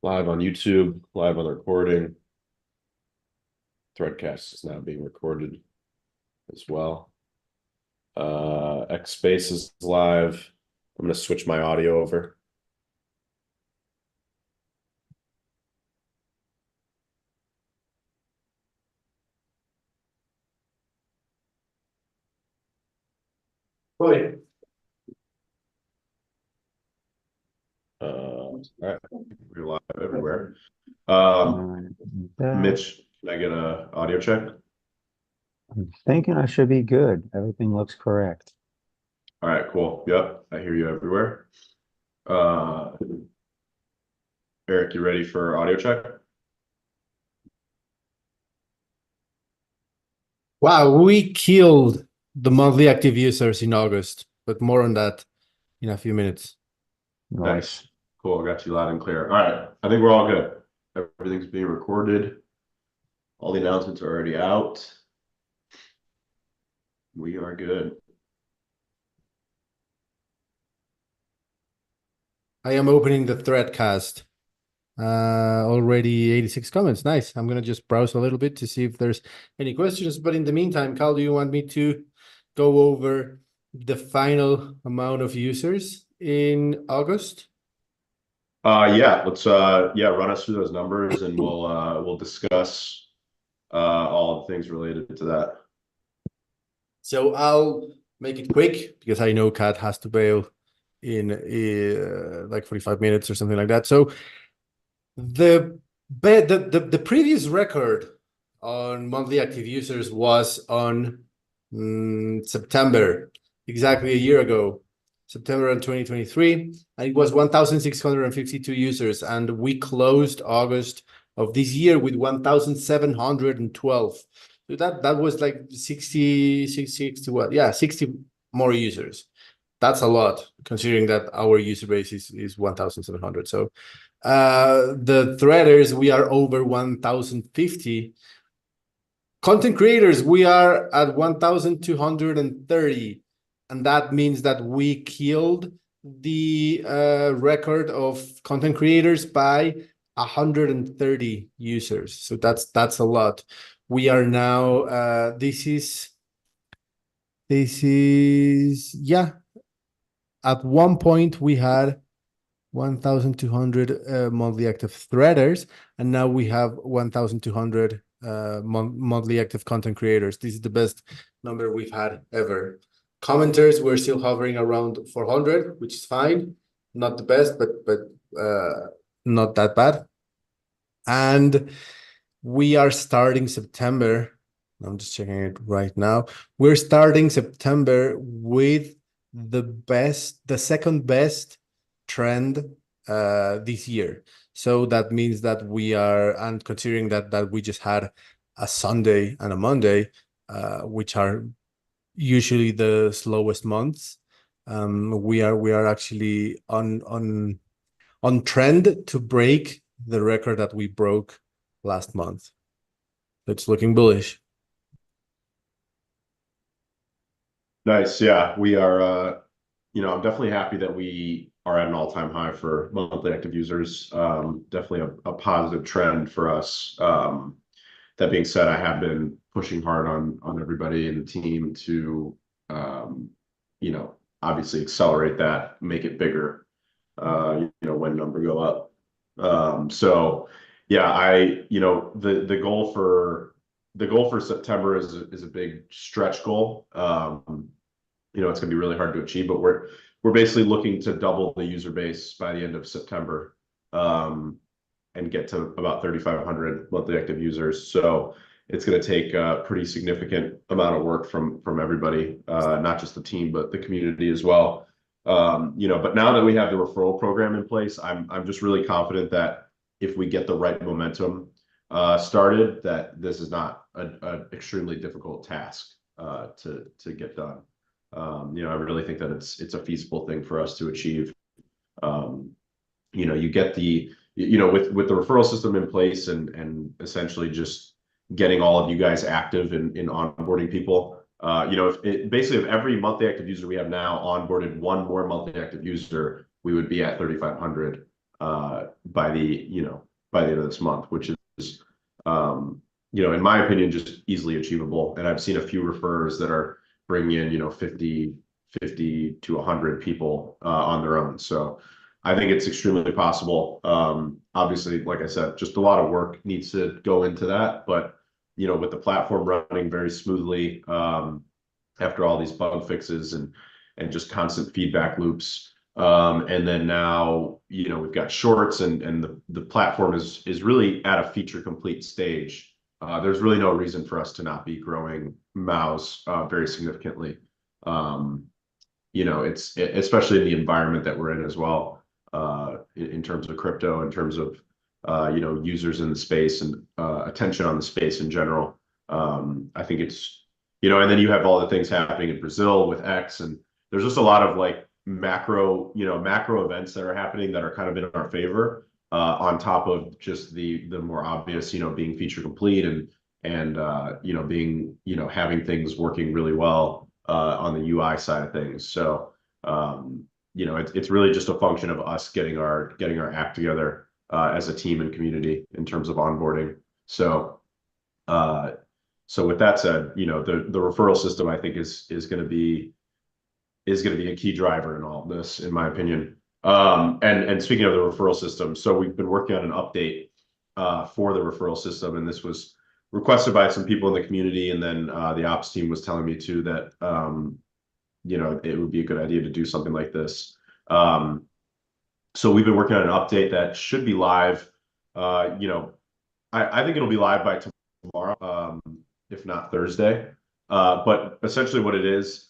Live on YouTube, live on the recording. Threadcast is now being recorded as well. X Space is live. I'm going to switch my audio over. Oi. All right, we're live everywhere. Alright, that. Mitch, can I get a audio check? I'm thinking I should be good. Everything looks correct. All right, cool. Yep, I hear you everywhere. Uh, Eric, you ready for audio check? Wow, we killed the monthly active users in August, but more on that in a few minutes. Nice. Cool. Got you loud and clear. All right. I think we're all good. Everything's being recorded. All the announcements are already out. We are good. I am opening the Threadcast. Already 86 comments. Nice. I'm gonna just browse a little bit to see if there's any questions. But in the meantime, Cal, do you want me to go over the final amount of users in August? Yeah, let's run us through those numbers and we'll discuss all the things related to that. So I'll make it quick because I know Kat has to bail in like 45 minutes or something like that. So the previous record on monthly active users was on September, exactly a year ago, September of 2023, and it was 1,652 users, and we closed August of this year with 1,712. So that was like 60 what? Yeah, 60 more users. That's a lot, considering that our user base is 1,700. So the threaders, we are over 1,050. Content creators, we are at 1,230. And that means that we killed the record of content creators by 130 users. So that's a lot. We are now, this is, yeah. At one point, we had 1,200 monthly active threaders, and now we have 1,200 monthly active content creators. This is the best number we've had ever. Commenters, we're still hovering around 400, which is fine. Not the best, but not that bad. And we are starting September. I'm just checking it right now. We're starting September with the second best trend this year. So that means that we are, and considering that we just had a Sunday and a Monday, which are usually the slowest months, we are actually on trend to break the record that we broke last month. It's looking bullish. Nice. Yeah, we are, I'm definitely happy that we are at an all-time high for monthly active users. Definitely a positive trend for us. That being said, I have been pushing hard on everybody in the team to, obviously accelerate that, make it bigger, when number go up. So yeah, the goal for September is a big stretch goal. It's gonna be really hard to achieve, but we're basically looking to double the user base by the end of September, and get to about 3,500 monthly active users. So it's going to take a pretty significant amount of work from everybody, not just the team, but the community as well. But now that we have the referral program in place, I'm just really confident that if we get the right momentum started, that this is not an extremely difficult task to get done. I really think that it's a feasible thing for us to achieve. You get with the referral system in place and essentially just getting all of you guys active in onboarding people. If every monthly active user we have now onboarded one more monthly active user, we would be at 3,500. by the end of this month, which is, in my opinion, just easily achievable. And I've seen a few referrers that are bringing in, 50 to 100 people on their own. So I think it's extremely possible. Obviously, like I said, just a lot of work needs to go into that. But, with the platform running very smoothly after all these bug fixes and just constant feedback loops. And then now, we've got shorts and the platform is really at a feature complete stage. There's really no reason for us to not be growing MAUs very significantly. It's especially in the environment that we're in as well, in terms of crypto, in terms of users in the space and attention on the space in general. I think it's, and then you have all the things happening in Brazil with X, and there's just a lot of like macro events that are happening that are kind of in our favor, on top of just the more obvious, being feature complete and being, having things working really well on the UI side of things. So it's really just a function of us getting our act together as a team and community in terms of onboarding. So with that said, the referral system, I think is going to be a key driver in all of this, in my opinion. And speaking of the referral system, so we've been working on an update for the referral system, and this was requested by some people in the community, and then the ops team was telling me too that it would be a good idea to do something like this. So we've been working on an update that should be live. I think it'll be live by tomorrow, if not Thursday. But essentially what it is,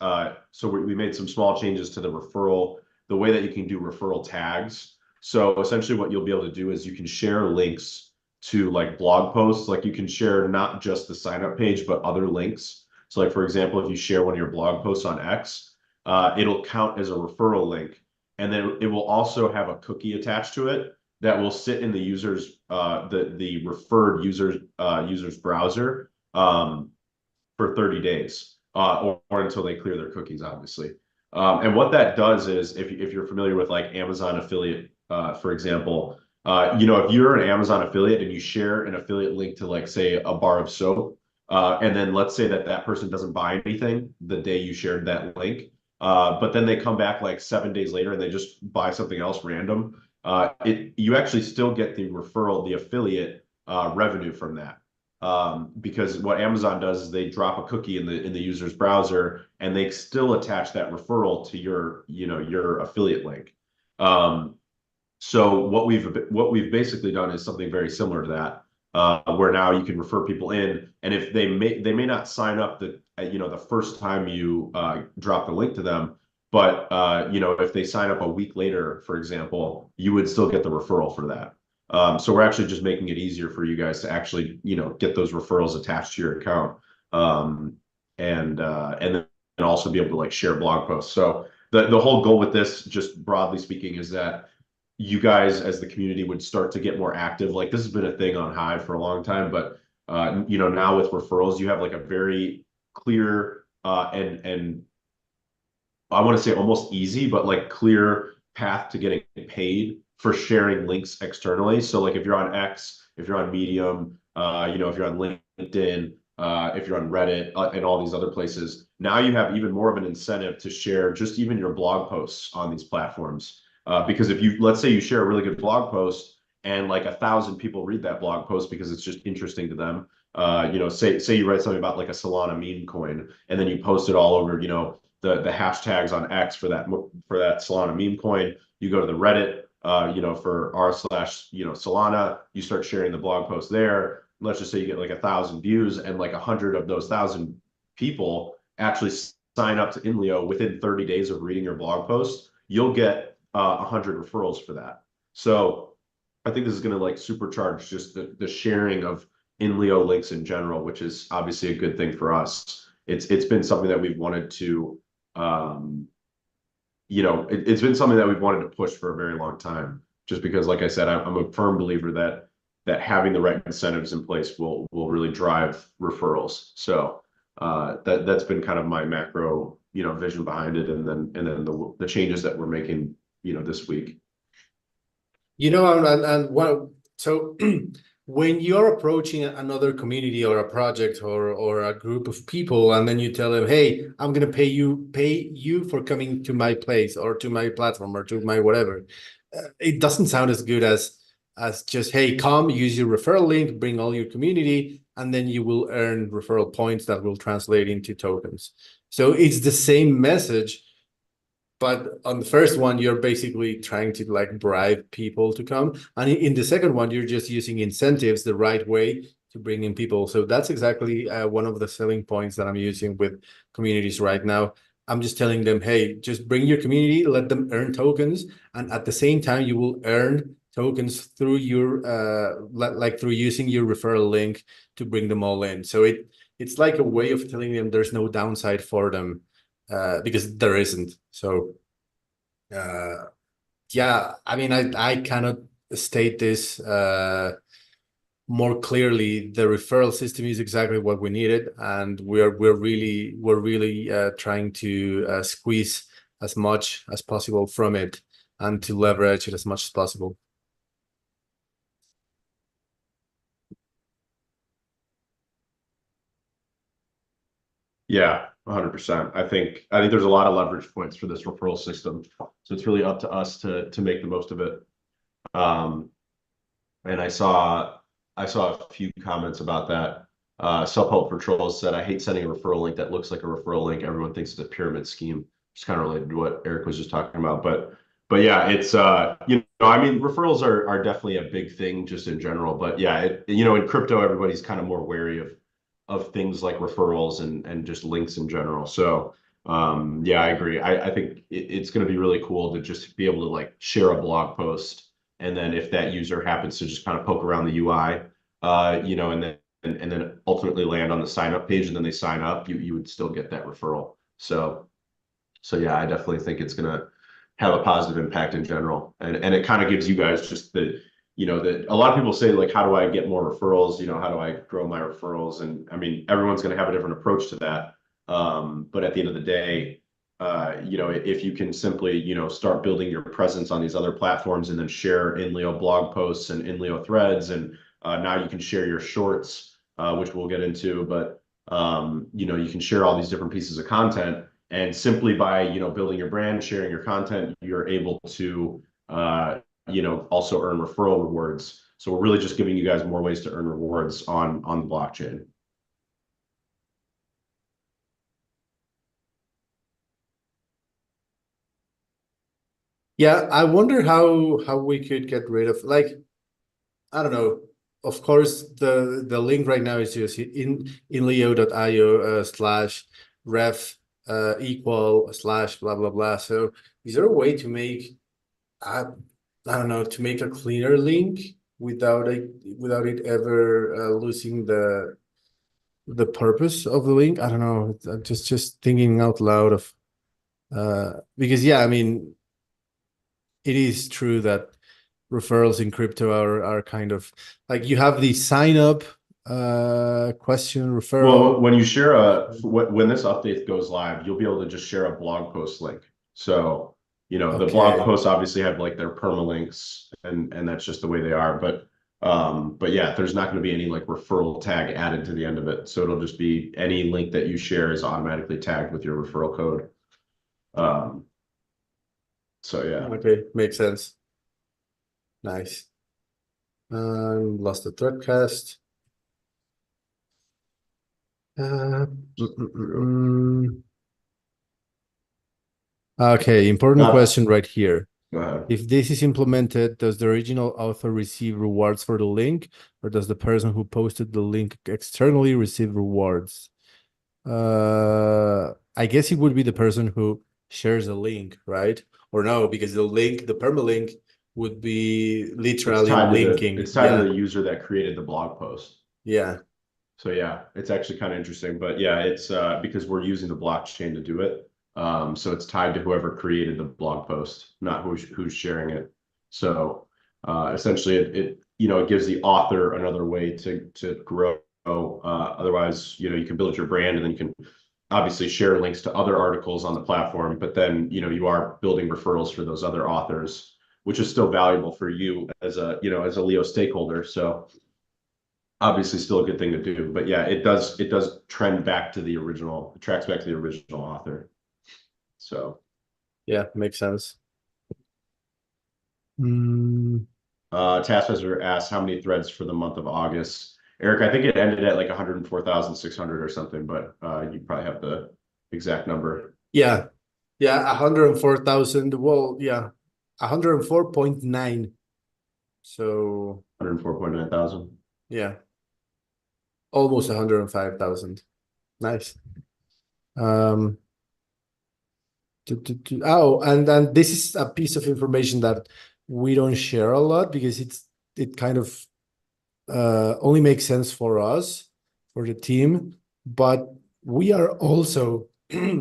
so we made some small changes to the way that you can do referral tags. So essentially what you'll be able to do is you can share links to like blog posts. Like you can share not just the sign up page, but other links. So like, for example, if you share one of your blog posts on X, it'll count as a referral link. And then it will also have a cookie attached to it that will sit in the user's, the referred user's browser for 30 days or until they clear their cookies, obviously. And what that does is, if you're familiar with like Amazon affiliate, for example, if you're an Amazon affiliate and you share an affiliate link to like, say, a bar of soap, and then let's say that person doesn't buy anything the day you shared that link, but then they come back like 7 days later and they just buy something else random, you actually still get the affiliate revenue from that. Because what Amazon does is they drop a cookie in the user's browser and they still attach that referral to your affiliate link. So what we've basically done is something very similar to that, where now you can refer people in, and if they may not sign up the first time you drop the link to them, but if they sign up a week later, for example, you would still get the referral for that. So we're actually just making it easier for you guys to actually, get those referrals attached to your account, and then also be able to like share blog posts. So the whole goal with this, just broadly speaking, is that you guys as the community would start to get more active. Like this has been a thing on Hive for a long time, but now with referrals, you have like a very clear and I want to say almost easy, but like clear path to getting paid for sharing links externally. So like if you're on X, if you're on Medium, if you're on LinkedIn, if you're on Reddit and all these other places, now you have even more of an incentive to share just even your blog posts on these platforms. Because let's say you share a really good blog post and like 1,000 people read that blog post because it's just interesting to them. Say you write something about like a Solana meme coin, and then you post it all over, the hashtags on X for that Solana meme coin. You go to the Reddit, for r/Solana, you start sharing the blog post there. Let's just say you get like 1,000 views, and like 100 of those 1,000 people actually sign up to INLEO within 30 days of reading your blog post. You'll get 100 referrals for that. So I think this is going to like supercharge just the sharing of INLEO links in general, which is obviously a good thing for us. It's been something that we've wanted to it's been something that we've wanted to push for a very long time, just because, like I said, I'm a firm believer that having the right incentives in place will really drive referrals. So that's been kind of my macro vision behind it, and then the changes that we're making this week. You know, and what, so when you're approaching another community or a project or a group of people, and then you tell them, hey, I'm gonna pay you for coming to my place or to my platform or to my whatever, it doesn't sound as good as just, hey, come, use your referral link, bring all your community, and then you will earn referral points that will translate into tokens. So it's the same message, but on the first one, you're basically trying to like bribe people to come. And in the second one, you're just using incentives the right way to bring in people. So that's exactly one of the selling points that I'm using with communities right now. I'm just telling them, hey, just bring your community, let them earn tokens. And at the same time, you will earn tokens through your, like through using your referral link to bring them all in. So it's like a way of telling them there's no downside for them. Because there isn't. So, yeah, I mean, I cannot state this more clearly. The referral system is exactly what we needed, and we're really trying to squeeze as much as possible from it and to leverage it as much as possible. Yeah, 100%. I think there's a lot of leverage points for this referral system, so it's really up to us to make the most of it. And I saw a few comments about that. Self-help for trolls said, "I hate sending a referral link that looks like a referral link. Everyone thinks it's a pyramid scheme." It's kind of related to what Eric was just talking about, but yeah, it's I mean, referrals are definitely a big thing just in general. But yeah, in crypto, everybody's kind of more wary of things like referrals and just links in general. So yeah, I agree. I think it's going to be really cool to just be able to like share a blog post, and then if that user happens to just kind of poke around the UI, and then ultimately land on the sign up page, and then they sign up, you would still get that referral. So yeah, I definitely think it's going to have a positive impact in general, and it kind of gives you guys just that a lot of people say, like, how do I get more referrals? How do I grow my referrals? And I mean, everyone's going to have a different approach to that. But at the end of the day, if you can simply, start building your presence on these other platforms and then share INLEO blog posts and INLEO threads, and now you can share your shorts, which we'll get into, but you can share all these different pieces of content, and simply by, building your brand, sharing your content, you're able to, also earn referral rewards. So we're really just giving you guys more ways to earn rewards on the blockchain. Yeah, I wonder how we could get rid of, like, I don't know. Of course, the link right now is just inleo.io /ref equal / blah blah blah. So is there a way to make I don't know, to make a cleaner link without it ever losing the purpose of the link? I don't know. I'm just thinking out loud of because yeah, I mean, it is true that referrals in crypto are kind of like, you have the sign up question referral. Well, when you share when this update goes live, you'll be able to just share a blog post link. So, the blog posts obviously have like their permalinks, and that's just the way they are. But yeah, there's not going to be any like referral tag added to the end of it. So it'll just be any link that you share is automatically tagged with your referral code. So yeah. Okay, makes sense. Nice. Lost the threadcast. Okay, important question right here. Go ahead. If this is implemented, does the original author receive rewards for the link, or does the person who posted the link externally receive rewards? I guess it would be the person who shares the link, right? Or no, because the link, the permalink, would be literally linking. It's tied to the user that created the blog post. Yeah. So yeah, it's actually kind of interesting, but yeah, it's because we're using the blockchain to do it. So it's tied to whoever created the blog post, not who's sharing it. So essentially, it gives the author another way to grow. Otherwise, you can build your brand, and then you can obviously share links to other articles on the platform. But then you are building referrals for those other authors, which is still valuable for you as a, you know, as a Leo stakeholder. So obviously still a good thing to do, but yeah, it does trend back to the original, it tracks back to the original author. So Yeah, makes sense. Taskmaster asks how many threads for the month of August. Eric, I think it ended at like 104,600 or something, but you probably have the exact number. Yeah, 104,000. Well, yeah, 104.9. So 104.9 thousand. yeah, almost 105,000. Nice. Oh, and this is a piece of information that we don't share a lot because it kind of only makes sense for us, for the team, but we are also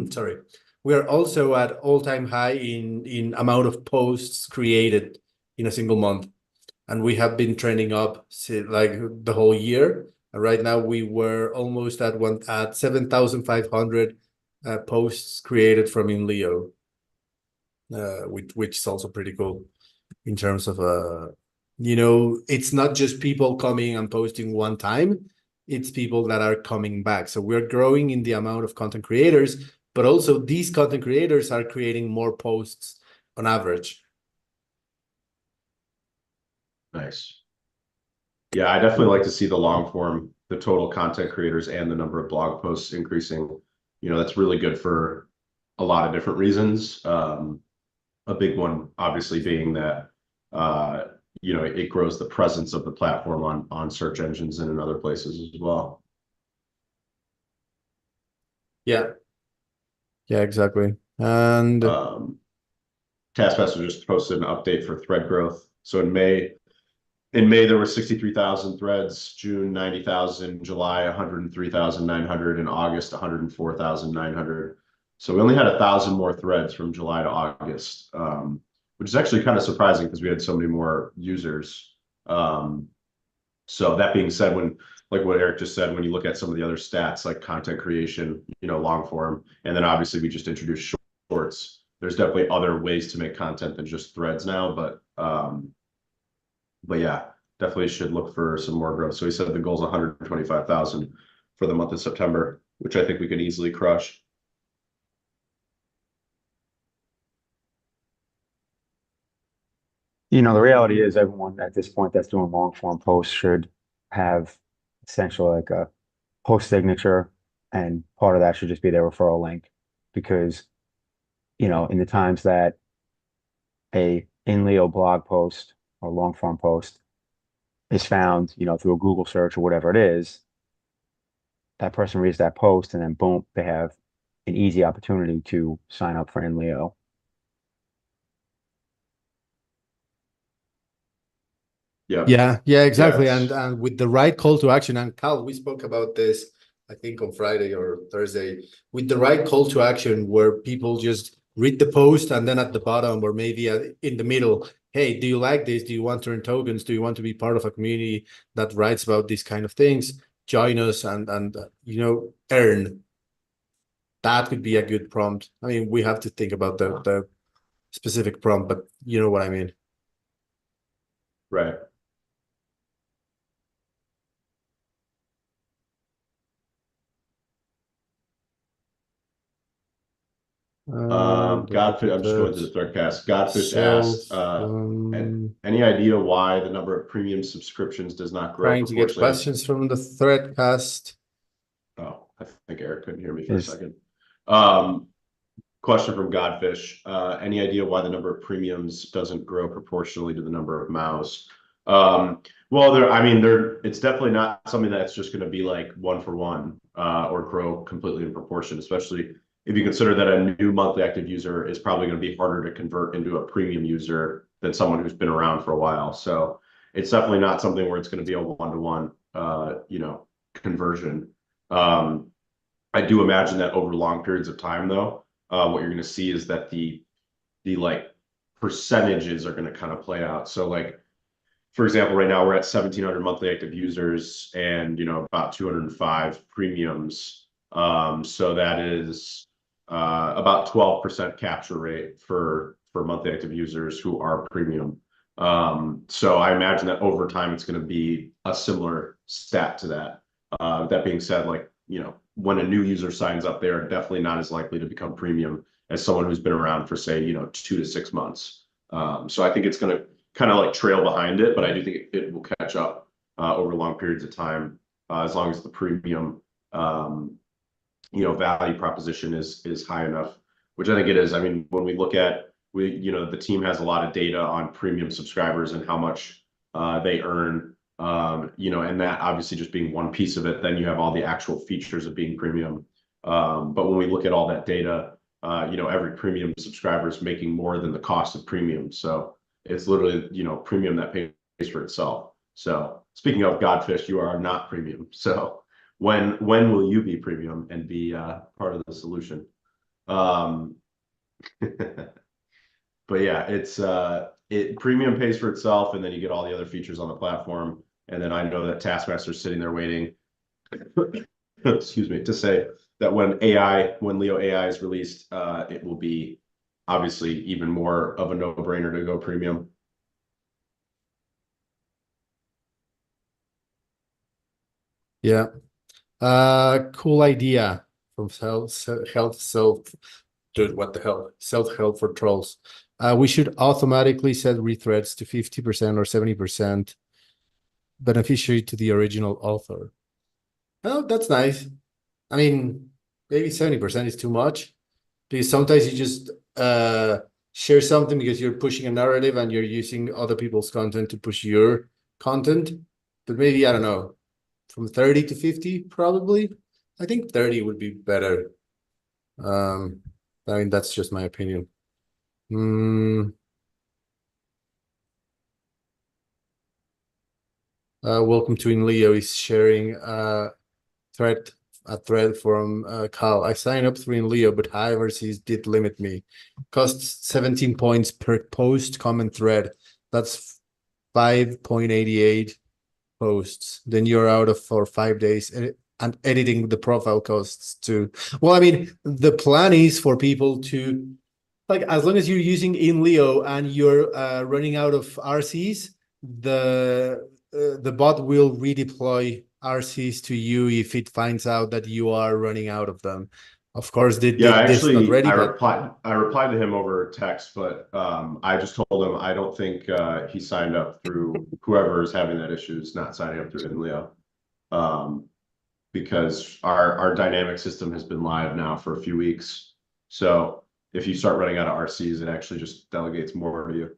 sorry, we are also at all-time high in amount of posts created in a single month, and we have been trending up like the whole year. And right now we were almost at 7,500 posts created from INLEO, which is also pretty cool in terms of you know, it's not just people coming and posting one time, it's people that are coming back. So we're growing in the amount of content creators, but also these content creators are creating more posts on average. Nice. Yeah, I definitely like to see the long form, the total content creators and the number of blog posts increasing. You know, that's really good for a lot of different reasons. A big one, obviously, being that you know, it grows the presence of the platform on search engines and in other places as well. Yeah, exactly. And Taskmaster just posted an update for thread growth. So in May there were 63,000 threads, June 90,000, July 103,900, and August 104,900. So we only had 1,000 more threads from July to August, which is actually kind of surprising because we had so many more users. So that being said, when, like what Eric just said, when you look at some of the other stats like content creation, you know, long form, and then obviously we just introduced shorts. There's definitely other ways to make content than just threads now, but yeah, definitely should look for some more growth. So he said the goal is 125,000 for the month of September, which I think we can easily crush. You know, the reality is everyone at this point that's doing long form posts should have essentially like a post signature, and part of that should just be their referral link, because, you know, in the times that a INLEO blog post or long form post is found, you know, through a Google search or whatever it is, that person reads that post and then boom, they have an easy opportunity to sign up for INLEO. Yeah, exactly. yeah, And with the right call to action, and Cal, we spoke about this, I think on Friday or Thursday, with the right call to action where people just read the post and then at the bottom or maybe in the middle, hey, do you like this? Do you want to earn tokens? Do you want to be part of a community that writes about these kind of things? Join us and you know, earn. That could be a good prompt. I mean, we have to think about the specific prompt, but you know what I mean. right. Godfish, I'm just going through the thread cast. Godfish asks, any idea why the number of premium subscriptions does not grow Trying to get proportionally? questions from the threadcast. Oh, I think Eric couldn't hear me for a Is second. Question from Godfish. Any idea why the number of premiums doesn't grow proportionally to the number of MAUs? Well, it's definitely not something that's just going to be like one for one or grow completely in proportion, especially if you consider that a new monthly active user is probably going to be harder to convert into a premium user than someone who's been around for a while. So it's definitely not something where it's going to be a one-to-one, you know, conversion. I do imagine that over long periods of time, though, what you're going to see is that the like percentages are going to kind of play out. So like, for example, right now we're at 1,700 monthly active users and, you know, about 205 premiums. So that is about 12% capture rate for for monthly active users who are premium. So I imagine that over time, it's going to be a similar stat to that. That being said, like, you know, when a new user signs up, they're definitely not as likely to become premium as someone who's been around for, say, you know, 2 to 6 months. So I think it's going to kind of like trail behind it, but I do think it will catch up over long periods of time, as long as the premium, you know, value proposition is high enough, which I think it is. I mean, when we look at, you know, the team has a lot of data on premium subscribers and how much they earn, you know, and that obviously just being one piece of it. Then you have all the actual features of being premium. But when we look at all that data, you know, every premium subscriber is making more than the cost of premium. So it's literally, you know, premium that pays for itself. So speaking of Godfish, you are not premium. So when will you be premium and be part of the solution? But yeah, it's premium pays for itself, and then you get all the other features on the platform. And then I know that Taskmaster's sitting there waiting, excuse me, to say that when Leo AI is released, it will be obviously even more of a no-brainer to go premium. Yeah. Cool idea from dude, what the hell? Self-help for trolls. We should automatically set rethreads to 50% or 70% beneficiary to the original author. Oh, that's nice. I mean, maybe 70% is too much, because sometimes you just share something because you're pushing a narrative and you're using other people's content to push your content. But maybe, I don't know, from 30 to 50, probably. I think 30 would be better. I mean, that's just my opinion. Welcome to INLEO is sharing a thread from Carl. I signed up through INLEO, but INVoices did limit me. Costs 17 points per post comment thread. That's 5.88 posts. Then you're out of for 5 days, and editing the profile costs too. Well, I mean, the plan is for people to, like, as long as you're using INLEO and you're running out of RCs, the bot will redeploy RCs to you if it finds out that you are running out of them. Of course, Yeah, this is not actually, ready, I but replied to him over text, but I just told him I don't think he signed up through whoever is having that issue is not signing up through INLEO, because our dynamic system has been live now for a few weeks. So if you start running out of RCs, it actually just delegates more to you.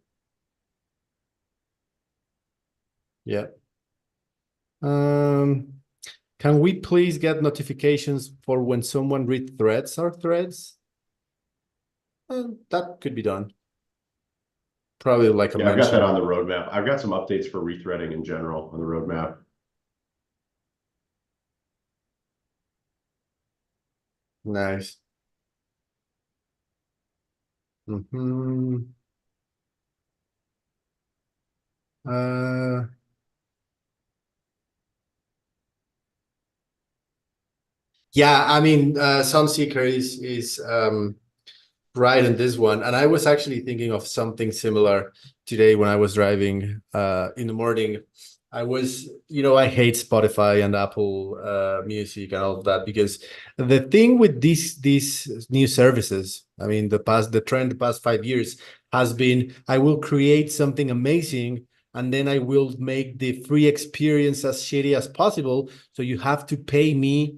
yeah. Can we please get notifications for when someone rethreads our threads? That could be done. Probably like a Yeah, I've got that mention. on the roadmap. I've got some updates for rethreading in general on the roadmap. Nice. Yeah, I mean, Sunseeker is right in this one, and I was actually thinking of something similar today when I was driving in the morning. I was, you know, I hate Spotify and Apple Music and all of that, because the thing with these new services, I mean, the trend the past 5 years has been, I will create something amazing, and then I will make the free experience as shitty as possible. So you have to pay me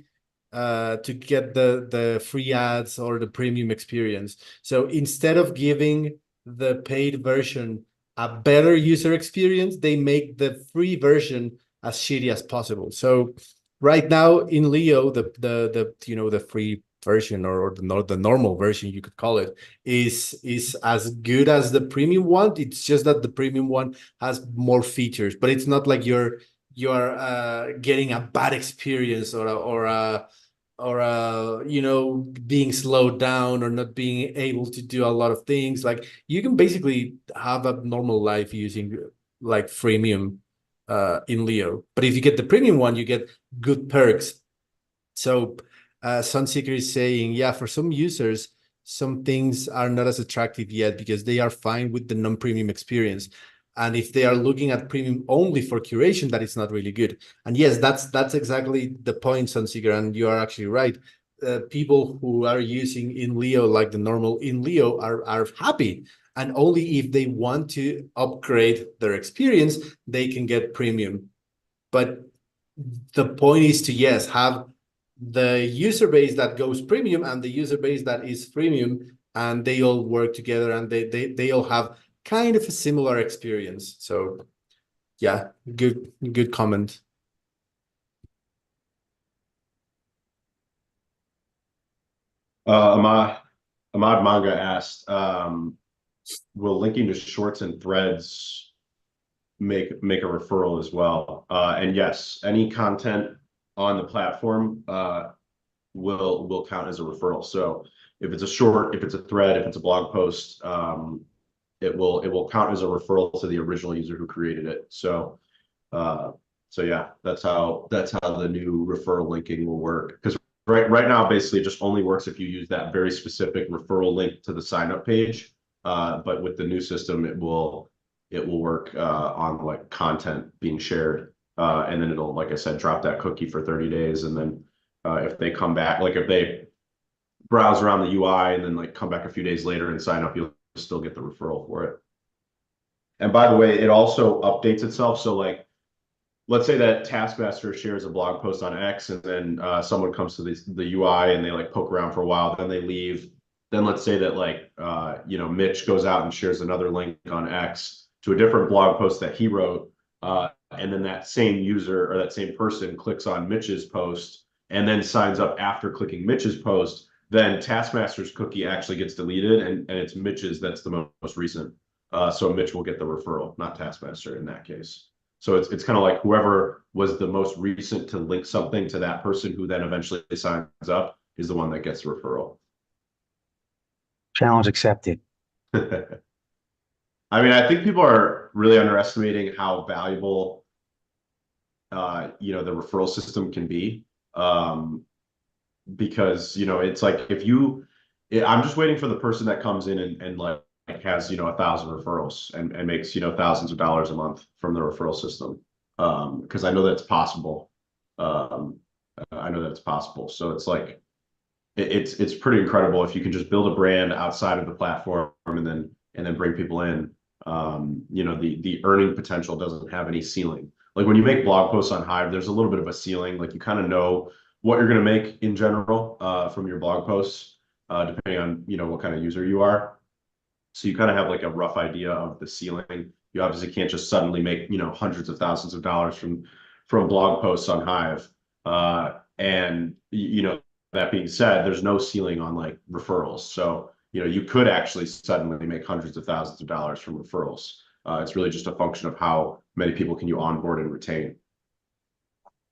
to get the free ads or the premium experience. So instead of giving the paid version a better user experience, they make the free version as shitty as possible. So right now in Leo, the you know, the free version, or the normal version, you could call it, is as good as the premium one. It's just that the premium one has more features, but it's not like you're getting a bad experience, or you know, being slowed down or not being able to do a lot of things. Like, you can basically have a normal life using like freemium in Leo, but if you get the premium one, you get good perks. So Sunseeker is saying, yeah, for some users some things are not as attractive yet because they are fine with the non-premium experience. And if they are looking at premium only for curation, that is not really good. And yes, that's exactly the point, Sunseeker, and you are actually right. People who are using INLEO, like the normal INLEO, are happy. And only if they want to upgrade their experience, they can get premium. But the point is to, yes, have the user base that goes premium and the user base that is freemium, and they all work together, and they all have kind of a similar experience. So yeah, good comment. Ahmad Manga asked, will linking to shorts and threads make a referral as well? And yes, any content on the platform will count as a referral. So if it's a short, if it's a thread, if it's a blog post, it will count as a referral to the original user who created it. So yeah, that's how the new referral linking will work. Because right now, basically, it just only works if you use that very specific referral link to the sign up page. But with the new system, it will work on like content being shared, and then it'll, like I said, drop that cookie for 30 days, and then if they come back, like if they browse around the UI and then like come back a few days later and sign up, you'll still get the referral for it. And by the way, it also updates itself. So like, let's say that Taskmaster shares a blog post on X, and then someone comes to the UI and they like poke around for a while, then they leave. Then let's say that like Mitch goes out and shares another link on X to a different blog post that he wrote, and then that same user or that same person clicks on Mitch's post and then signs up after clicking Mitch's post. Then Taskmaster's cookie actually gets deleted, and it's Mitch's that's the most recent. So Mitch will get the referral, not Taskmaster in that case. So it's kind of like whoever was the most recent to link something to that person who then eventually signs up is the one that gets the referral. Challenge accepted. I mean, I think people are really underestimating how valuable the referral system can be. Because it's like I'm just waiting for the person that comes in and like has 1,000 referrals and makes thousands of dollars a month from the referral system, because I know that it's possible. So it's like it's pretty incredible if you can just build a brand outside of the platform and then bring people in. The earning potential doesn't have any ceiling. Like when you make blog posts on Hive, there's a little bit of a ceiling. Like you kind of know what you're going to make in general from your blog posts, depending on what kind of user you are. So you kind of have like a rough idea of the ceiling. You obviously can't just suddenly make hundreds of thousands of dollars from blog posts on Hive. And that being said, there's no ceiling on like referrals. So you could actually suddenly make hundreds of thousands of dollars from referrals. It's really just a function of how many people can you onboard and retain.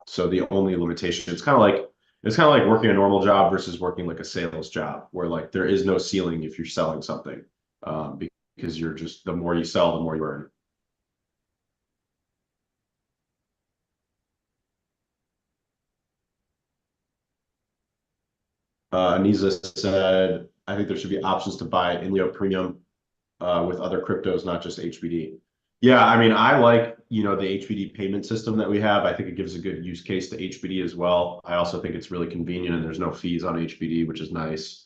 So the only limitation, it's kind of like working a normal job versus working like a sales job, where like there is no ceiling if you're selling something, because you're just, the more you sell, the more you earn. Anisa said, I think there should be options to buy INLEO Premium with other cryptos, not just HBD. Yeah, I mean, I like, the HBD payment system that we have. I think it gives a good use case to HBD as well. I also think it's really convenient and there's no fees on HBD, which is nice.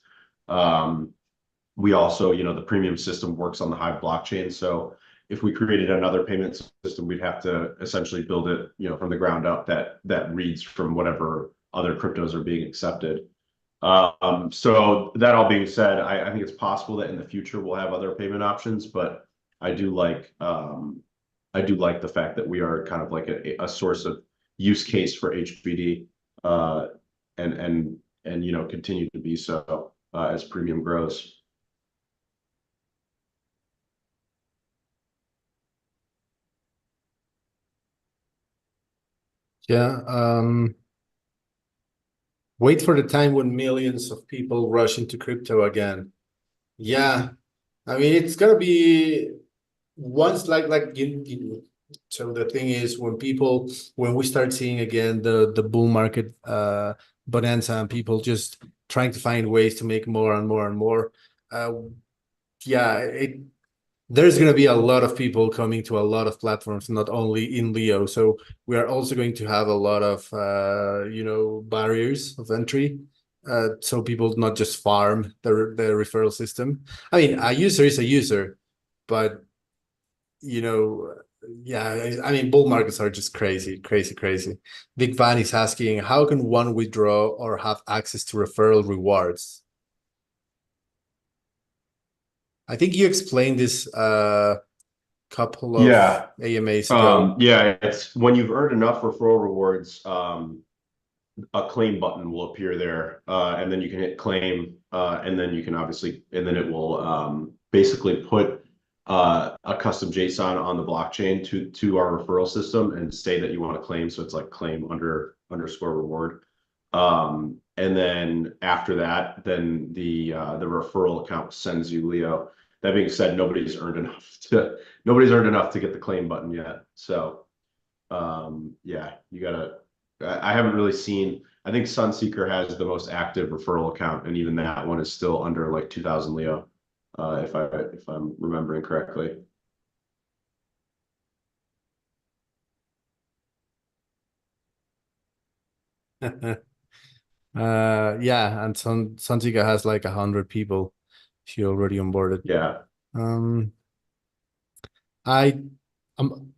We also, the premium system works on the Hive blockchain. So if we created another payment system, we'd have to essentially build it, from the ground up that reads from whatever other cryptos are being accepted. So that all being said, I think it's possible that in the future we'll have other payment options, but I do like the fact that we are kind of like a source of use case for HBD, and continue to be so as premium grows. Yeah. Wait for the time when millions of people rush into crypto again. Yeah. I mean, it's gonna be once so the thing is, when we start seeing again the bull market bonanza, and people just trying to find ways to make more and more and more. Yeah, there's going to be a lot of people coming to a lot of platforms, not only in Leo. So we are also going to have a lot of, barriers of entry. So people not just farm the referral system. I mean, a user is a user, but, yeah, I mean, bull markets are just crazy, crazy, crazy. Big Van is asking, how can one withdraw or have access to referral rewards? I think you explained this couple of AMAs ago. Yeah, it's when you've earned enough referral rewards, a claim button will appear there, and then you can hit claim, and then you can and then it will basically put a custom JSON on the blockchain to our referral system and say that you want to claim. So it's like claim underscore reward. And then after that, then the referral account sends you Leo. That being said, nobody's earned enough to get the claim button yet. So yeah, you gotta. I haven't really seen. I think Sunseeker has the most active referral account, and even that one is still under like 2,000 Leo, if I'm remembering correctly. Yeah, and Sunseeker has like 100 people. She already onboarded. Yeah.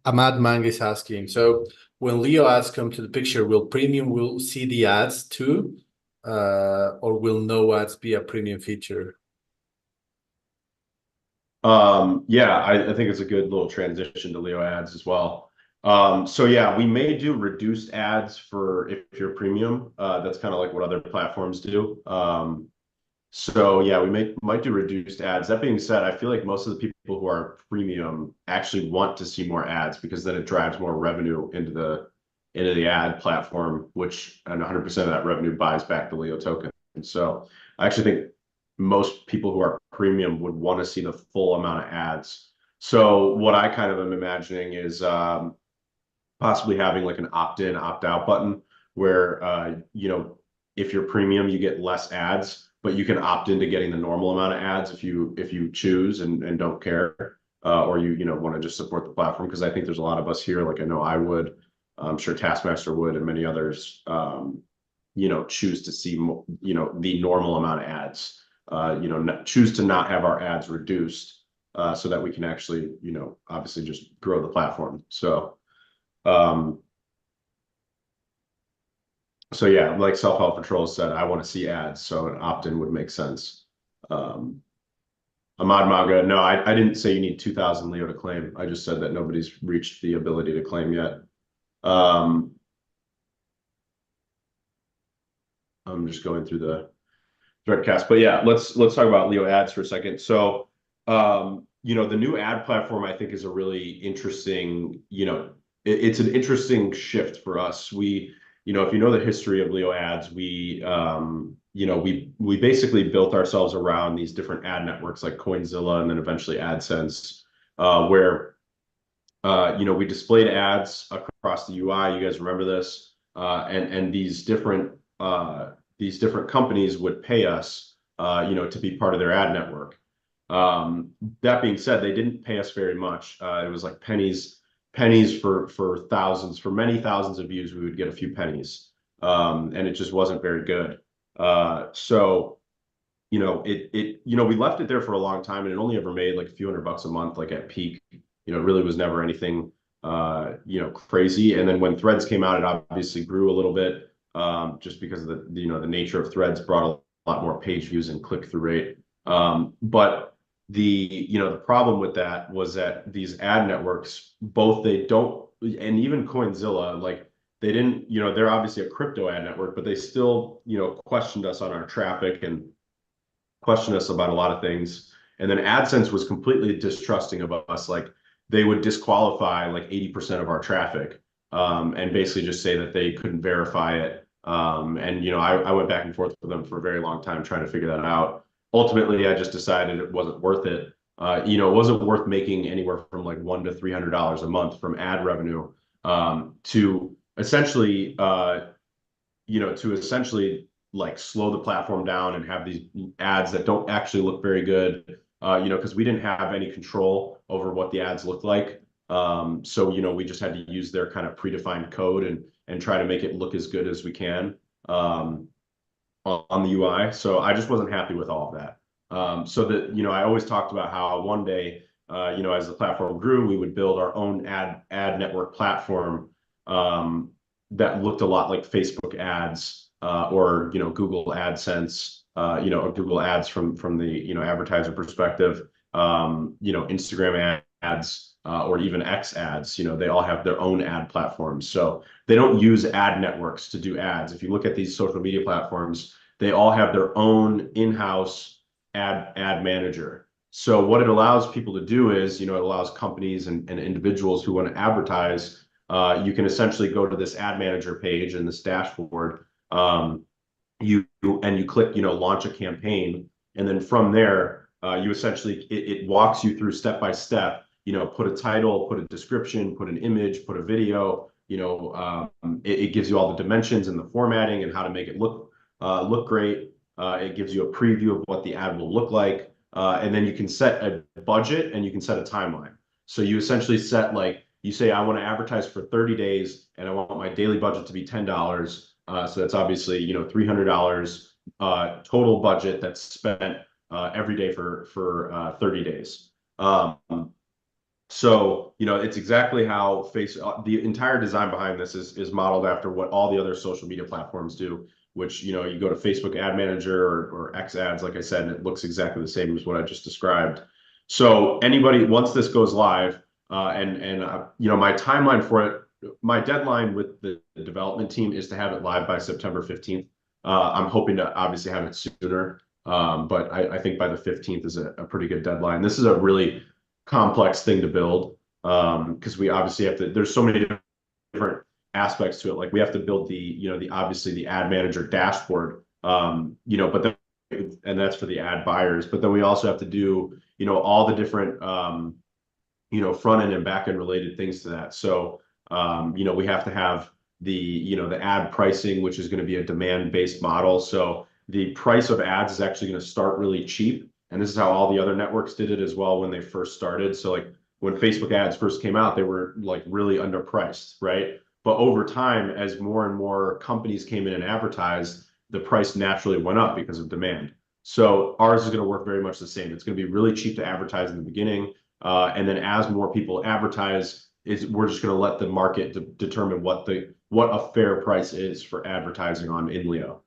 Ahmad Mang is asking, so when Leo ads come to the picture, will premium see the ads too, or will no ads be a premium feature? Yeah, I think it's a good little transition to LeoAds as well. So yeah, we may do reduced ads for if you're premium. That's kind of like what other platforms do. So yeah, we might do reduced ads. That being said, I feel like most of the people who are premium actually want to see more ads because then it drives more revenue into the ad platform, which and 100% of that revenue buys back the Leo token. And so I actually think most people who are premium would want to see the full amount of ads. So what I kind of am imagining is possibly having like an opt-in, opt-out button where if you're premium, you get less ads, but you can opt into getting the normal amount of ads if you choose and don't care, or you want to just support the platform. Because I think there's a lot of us here, like I know I would, I'm sure Taskmaster would, and many others, choose to see the normal amount of ads. Choose to not have our ads reduced, so that we can actually, obviously just grow the platform. So yeah, like Self-Help Patrol said, I want to see ads, so an opt-in would make sense. Ahmad Maga, no, I didn't say you need 2,000 Leo to claim. I just said that nobody's reached the ability to claim yet. I'm just going through the threadcast, but yeah, let's talk about Leo ads for a second. So, the new ad platform I think is a really interesting, it's an interesting shift for us. We, if you know the history of Leo ads, we basically built ourselves around these different ad networks like Coinzilla and then eventually AdSense, where we displayed ads across the UI. You guys remember this? And these different companies would pay us, to be part of their ad network. That being said, they didn't pay us very much. It was like pennies for thousands, for many thousands of views, we would get a few pennies. And it just wasn't very good. So, we left it there for a long time and it only ever made like a few $100 a month, like at peak. It really was never anything, crazy. And then when Threads came out, it obviously grew a little bit, just because of the nature of Threads brought a lot more page views and click-through rate. But the problem with that was that these ad networks, and even Coinzilla, like they didn't, they're obviously a crypto ad network, but they still, questioned us on our traffic and questioned us about a lot of things. And then AdSense was completely distrusting of us. Like they would disqualify like 80% of our traffic, and basically just say that they couldn't verify it. And I went back and forth with them for a very long time trying to figure that out. Ultimately, I just decided it wasn't worth it. It wasn't worth making anywhere from like $100 to $300 a month from ad revenue, to essentially like slow the platform down and have these ads that don't actually look very good, you know, because we didn't have any control over what the ads looked like. So, you know, we just had to use their kind of predefined code and try to make it look as good as we can on the UI. So I just wasn't happy with all of that. So that, you know, I always talked about how one day, you know, as the platform grew, we would build our own ad network platform that looked a lot like Facebook ads or, you know, Google AdSense, you know, or Google ads from the, you know, advertiser perspective, you know, Instagram ads or even X ads, you know, they all have their own ad platforms. So they don't use ad networks to do ads. If you look at these social media platforms, they all have their own in-house ad manager. So what it allows people to do is, you know, it allows companies and individuals who want to advertise, you can essentially go to this ad manager page in this dashboard, you click, you know, launch a campaign, and then from there, you essentially it walks you through step by step. You know, put a title, put a description, put an image, put a video. You know, it gives you all the dimensions and the formatting and how to make it look great. It gives you a preview of what the ad will look like, and then you can set a budget and you can set a timeline. So you essentially set, like, you say, I want to advertise for 30 days and I want my daily budget to be $10. So that's obviously, you know, $300 total budget that's spent every day for 30 days. So, you know, it's exactly how the entire design behind this is modeled after what all the other social media platforms do, which, you know, you go to Facebook Ad Manager or X ads, like I said, and it looks exactly the same as what I just described. So anybody, once this goes live, you know, my timeline for it, my deadline with the development team is to have it live by September 15th. I'm hoping to obviously have it sooner, but I think by the 15th is a pretty good deadline. This is a really complex thing to build because we obviously have to, there's so many different aspects to it. Like we have to build the, you know, obviously the ad manager dashboard, you know, but then, and that's for the ad buyers, but then we also have to do, you know, all the different, you know, front end and back end related things to that. So, you know, we have to have the, you know, the ad pricing, which is going to be a demand based model. So the price of ads is actually going to start really cheap. And this is how all the other networks did it as well when they first started. So like when Facebook ads first came out, they were like really underpriced, right? But over time, as more and more companies came in and advertised, the price naturally went up because of demand. So ours is going to work very much the same. It's going to be really cheap to advertise in the beginning. And then as more people advertise, we're just going to let the market determine what a fair price is for advertising on INLEO.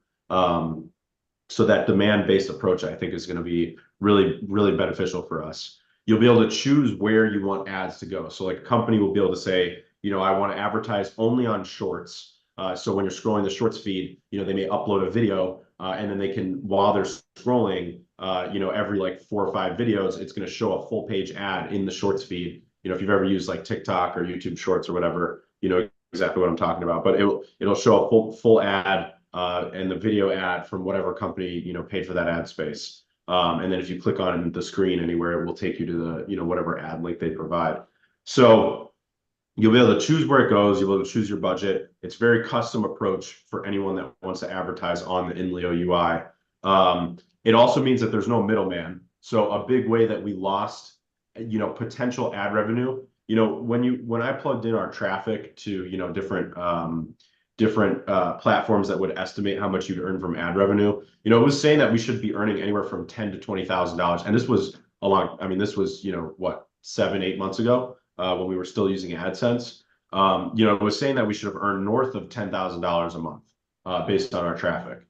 So that demand-based approach, I think, is going to be really, really beneficial for us. You'll be able to choose where you want ads to go. So like a company will be able to say, you know, I want to advertise only on shorts. So when you're scrolling the shorts feed, you know, they may upload a video and then they can, while they're scrolling, you know, every like 4 or 5 videos, it's going to show a full page ad in the shorts feed. You know, if you've ever used like TikTok or YouTube Shorts or whatever, you know exactly what I'm talking about. But it'll show a full ad and the video ad from whatever company, you know, paid for that ad space. And then if you click on the screen anywhere, it will take you to the, you know, whatever ad link they provide. So you'll be able to choose where it goes. You'll be able to choose your budget. It's very custom approach for anyone that wants to advertise on the INLEO UI. It also means that there's no middleman. So a big way that we lost, you know, potential ad revenue, you know, when I plugged in our traffic to, you know, different platforms that would estimate how much you'd earn from ad revenue, you know, it was saying that we should be earning anywhere from $10,000 to $20,000. And this was this was, you know, what, 7-8 months ago when we were still using AdSense. You know, it was saying that we should have earned north of $10,000 a month based on our traffic.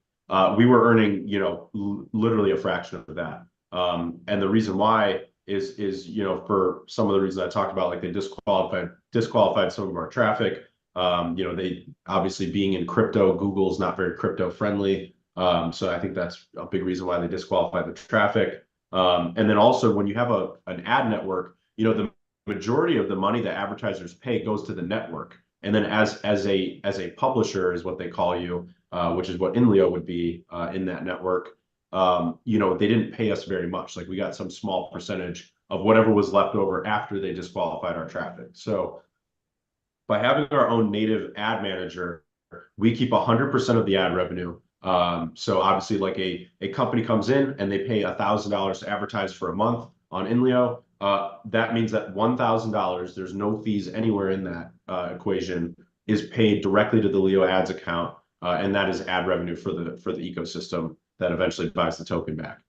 We were earning, you know, literally a fraction of that. And the reason why is, you know, for some of the reasons I talked about, like they disqualified some of our traffic. You know, they obviously, being in crypto, Google's not very crypto friendly. So I think that's a big reason why they disqualify the traffic. And then also when you have an ad network, you know, the majority of the money that advertisers pay goes to the network. And then as a publisher is what they call you, which is what INLEO would be in that network. You know, they didn't pay us very much. Like we got some small percentage of whatever was left over after they disqualified our traffic. So by having our own native ad manager, we keep 100% of the ad revenue. So obviously, like a company comes in and they pay $1,000 to advertise for a month on INLEO. That means that $1,000, there's no fees anywhere in that equation, is paid directly to the LeoAds account, and that is ad revenue for the ecosystem that eventually buys the token back.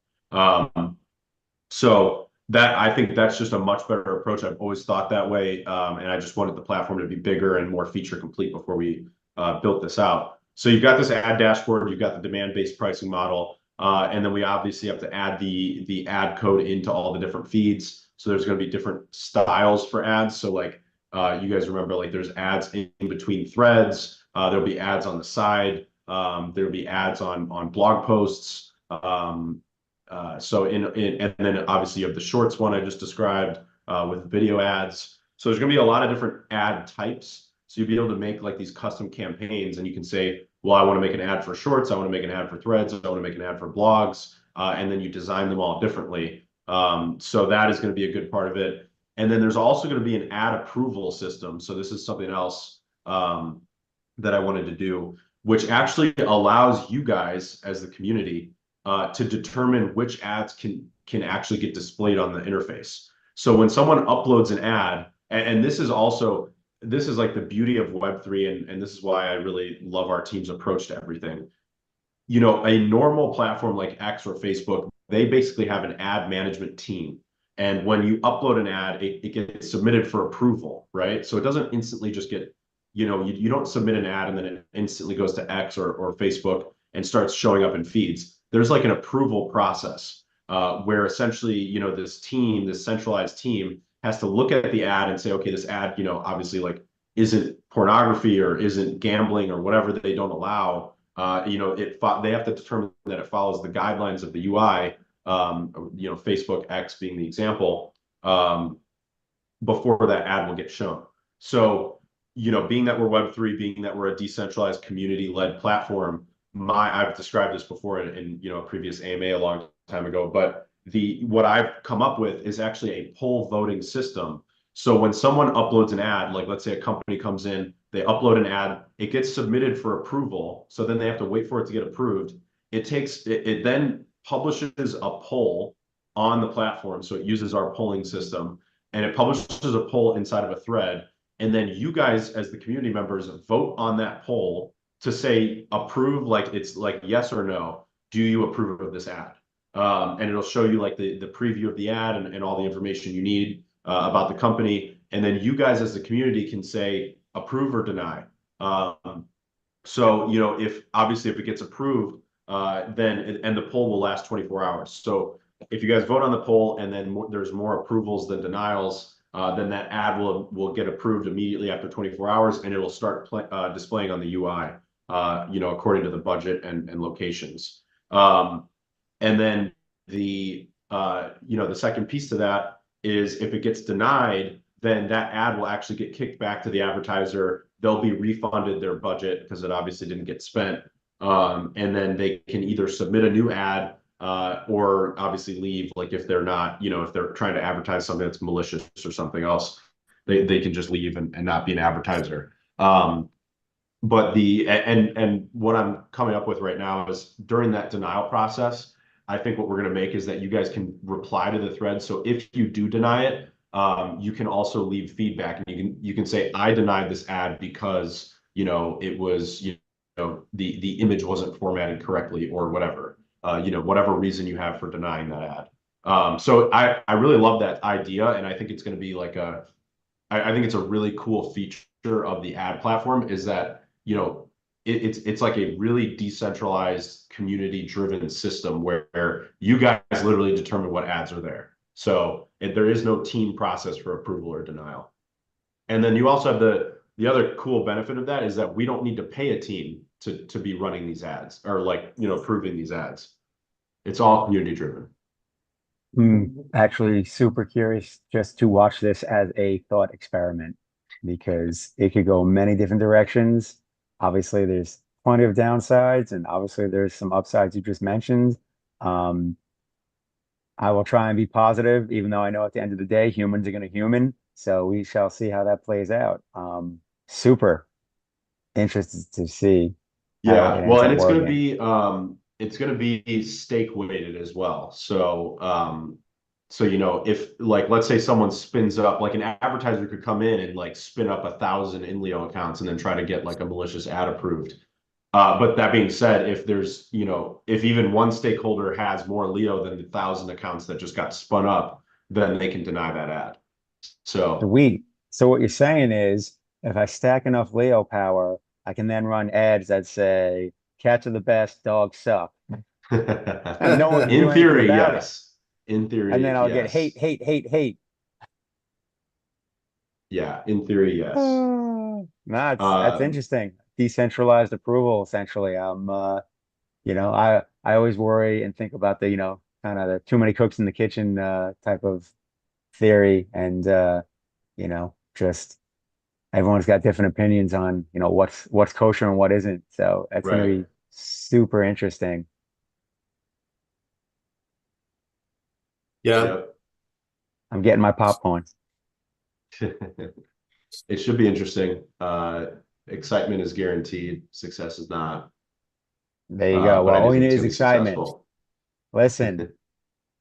So that I think that's just a much better approach. I've always thought that way, and I just wanted the platform to be bigger and more feature complete before we built this out. So you've got this ad dashboard, you've got the demand-based pricing model, and then we obviously have to add the ad code into all the different feeds. So there's going to be different styles for ads. So like you guys remember, like there's ads in between threads. There'll be ads on the side. There'll be ads on blog posts. So and then obviously you have the shorts one I just described with video ads. So there's going to be a lot of different ad types. So you'll be able to make like these custom campaigns, and you can say, well, I want to make an ad for shorts, I want to make an ad for threads, I want to make an ad for blogs, and then you design them all differently. So that is going to be a good part of it. And then there's also going to be an ad approval system. So this is something else that I wanted to do, which actually allows you guys as the community to determine which ads can actually get displayed on the interface. So when someone uploads an ad, and this is like the beauty of Web3, and this is why I really love our team's approach to everything. You know, a normal platform like X or Facebook, they basically have an ad management team. And when you upload an ad, it gets submitted for approval, right? So it doesn't instantly just get, you don't submit an ad and then it instantly goes to X or Facebook and starts showing up in feeds. There's like an approval process where essentially, this centralized team has to look at the ad and say, okay, this ad, obviously like isn't pornography or isn't gambling or whatever that they don't allow. They have to determine that it follows the guidelines of the UI, Facebook X being the example, before that ad will get shown. So, being that we're Web3, being that we're a decentralized community-led platform, I've described this before in a previous AMA a long time ago, but what I've come up with is actually a poll voting system. So when someone uploads an ad, like let's say a company comes in, they upload an ad, it gets submitted for approval. So then they have to wait for it to get approved. It then publishes a poll on the platform. So it uses our polling system, and it publishes a poll inside of a thread. And then you guys, as the community members, vote on that poll to say approve, like it's like yes or no. Do you approve of this ad? And it'll show you like the preview of the ad and all the information you need about the company. And then you guys as the community can say approve or deny. So, if it gets approved, then the poll will last 24 hours. So if you guys vote on the poll and then there's more approvals than denials, then that ad will get approved immediately after 24 hours, and it'll start displaying on the UI, according to the budget and locations. And then the second piece to that is if it gets denied, then that ad will actually get kicked back to the advertiser. They'll be refunded their budget because it obviously didn't get spent. And then they can either submit a new ad or obviously leave. Like if they're not, if they're trying to advertise something that's malicious or something else, they can just leave and not be an advertiser. But what I'm coming up with right now is during that denial process, I think what we're going to make is that you guys can reply to the thread. So if you do deny it, you can also leave feedback, and you can say, I denied this ad because, it was, the image wasn't formatted correctly or whatever, whatever reason you have for denying that ad. So I really love that idea. And I think it's going to be like I think it's a really cool feature of the ad platform is that, it's like a really decentralized community-driven system where you guys literally determine what ads are there. So there is no team process for approval or denial. And then you also have the other cool benefit of that is that we don't need to pay a team to be running these ads or approving these ads. It's all community-driven. Actually, super curious just to watch this as a thought experiment because it could go many different directions. Obviously, there's plenty of downsides, and obviously, there's some upsides you just mentioned. Um, I will try and be positive, even though I know at the end of the day, humans are going to human. So we shall see how that plays out. Super interested to see. how it Yeah, well, ends and up working. it's gonna be stake weighted as well. So you know, if like let's say someone spins up, like an advertiser could come in and like spin up 1,000 INLEO accounts and then try to get like a malicious ad approved. But that being said, if there's, you know, if even one stakeholder has more Leo than the 1,000 accounts that just got spun up, then they can deny that ad. So So we, so what you're saying is, if I stack enough Leo power, I can then run ads that say, "Cats are the best, dogs suck," and no one can in do anything theory, about it. yes. In And then theory, I'll get hate, yes. hate, hate, hate. Yeah, in theory, yes. No, that's Um, interesting. Decentralized approval, essentially. I always worry and think about the, kind of the too many cooks in the kitchen type of theory, and just everyone's got different opinions on, what's kosher and what isn't. So that's going to right. be super interesting. Yeah. Yep. I'm getting my popcorn. It should be interesting. Excitement is guaranteed. Success is not. There you go. But Well, I do all you think need it's is gonna be excitement. successful. Listen,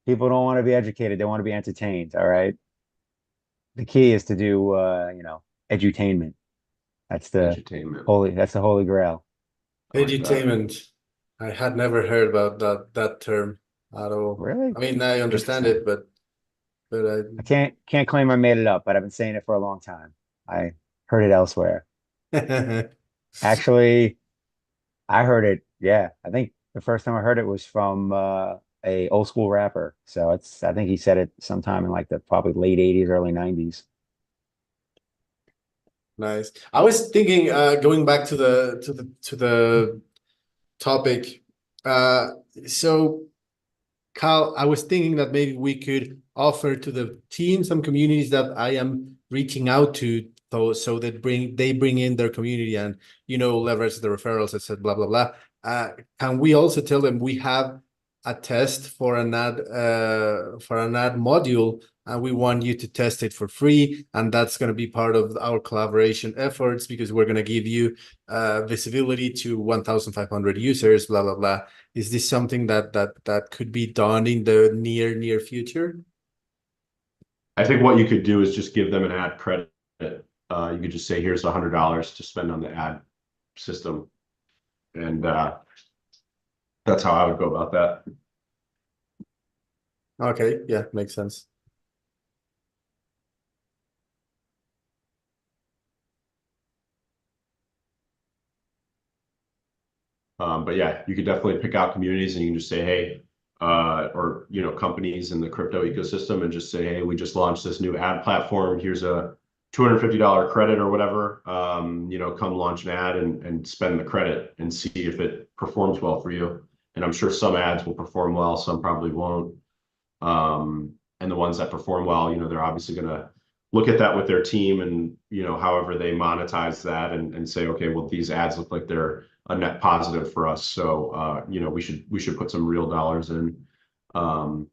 people don't want to be educated. They want to be entertained. All right. The key is to do, edutainment. Entertainment. That's the holy grail. I like that. Edutainment. I had never heard about that term at all. Really I mean, I understand Interesting. it, but I can't claim I made it up, but I've been saying it for a long time. I heard it elsewhere. I Actually, I heard it. Yeah, I think the first time I heard it was from a old school rapper. So I think he said it sometime in like the probably late 80s, early 90s. Nice. I was thinking, going back to the topic. Uh, so Kyle, I was thinking that maybe we could offer to the team some communities that I am reaching out to, so that they bring in their community and leverage the referrals, etc. Blah blah blah. Can we also tell them we have a test for an ad module, and we want you to test it for free, and that's going to be part of our collaboration efforts because we're going to give you visibility to 1,500 users. Blah blah blah. Is this something that could be done in the near future? I think what you could do is just give them an ad credit. You could just say, here's $100 to spend on the ad system. And that's how I would go about that. Okay, yeah, makes sense. But yeah, you could definitely pick out communities and you can just say, hey, or companies in the crypto ecosystem and just say, hey, we just launched this new ad platform. Here's a $250 credit or whatever. Come launch an ad and spend the credit and see if it performs well for you. And I'm sure some ads will perform well, some probably won't. And the ones that perform well, they're obviously gonna look at that with their team and however they monetize that and say, okay, well, these ads look like they're a net positive for us. So we should put some real dollars um,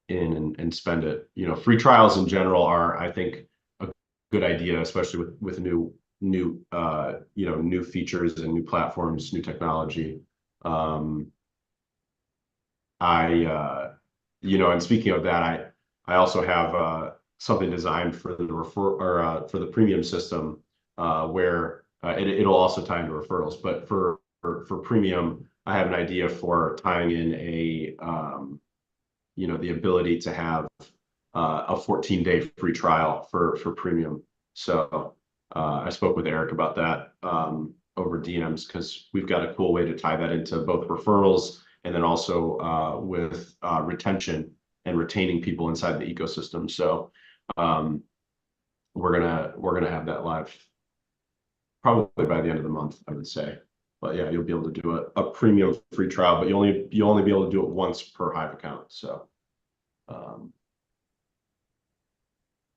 in and spend it. Free trials in general are, I think, a good idea, especially with new features and new platforms, new technology. And speaking of that, I also have something designed for the for the premium system where it'll also tie into referrals. But for premium, I have an idea for tying in the ability to have a 14-day free trial for premium. So I spoke with Eric about that over DMs because we've got a cool way to tie that into both referrals and then also with retention and retaining people inside the ecosystem. So we're gonna have that live probably by the end of the month, I would say. But yeah, you'll be able to do a premium free trial, but you only be able to do it once per Hive account. Um,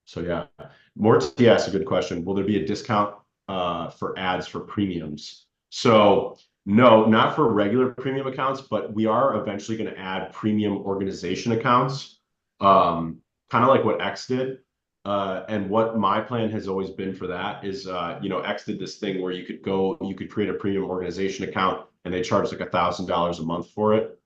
so yeah, Morty asked a good question. Will there be a discount for ads for premiums? So no, not for regular premium accounts, but we are eventually going to add premium organization accounts, kind of like what X did. And what my plan has always been for that is, X did this thing where you could create a premium organization account and they charge like $1,000 a month for it.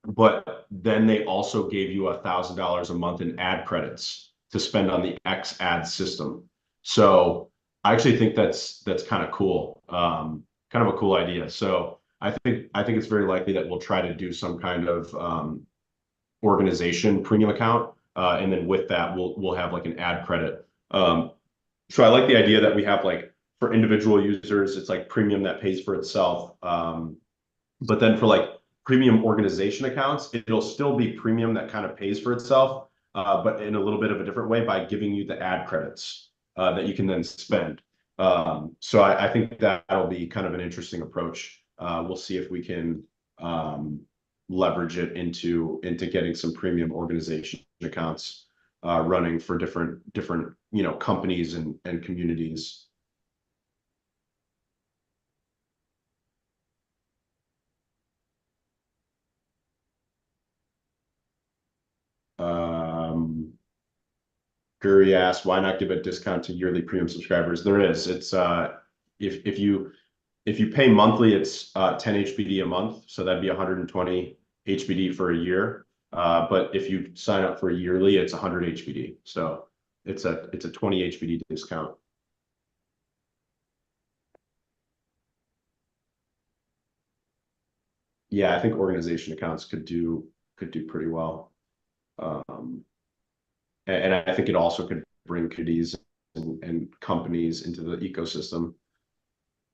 But then they also gave you $1,000 a month in ad credits to spend on the X ad system. So I actually think that's kind of cool, kind of a cool idea. So I think it's very likely that we'll try to do some kind of organization premium account, and then with that we'll have like an ad credit. So I like the idea that we have like for individual users, it's like premium that pays for itself. But then for like premium organization accounts, it'll still be premium that kind of pays for itself, but in a little bit of a different way by giving you the ad credits that you can then spend. So I think that'll be kind of an interesting approach. We'll see if we can leverage it into getting some premium organization accounts running for different companies and communities. Guri asked, why not give a discount to yearly premium subscribers? There is. It's if you pay monthly, it's 10 HBD a month, so that'd be 120 HBD for a year. But if you sign up for a yearly, it's 100 HBD. So it's a 20 HBD discount. Yeah, I think organization accounts could do pretty well. And I think it also could bring communities and companies into the ecosystem.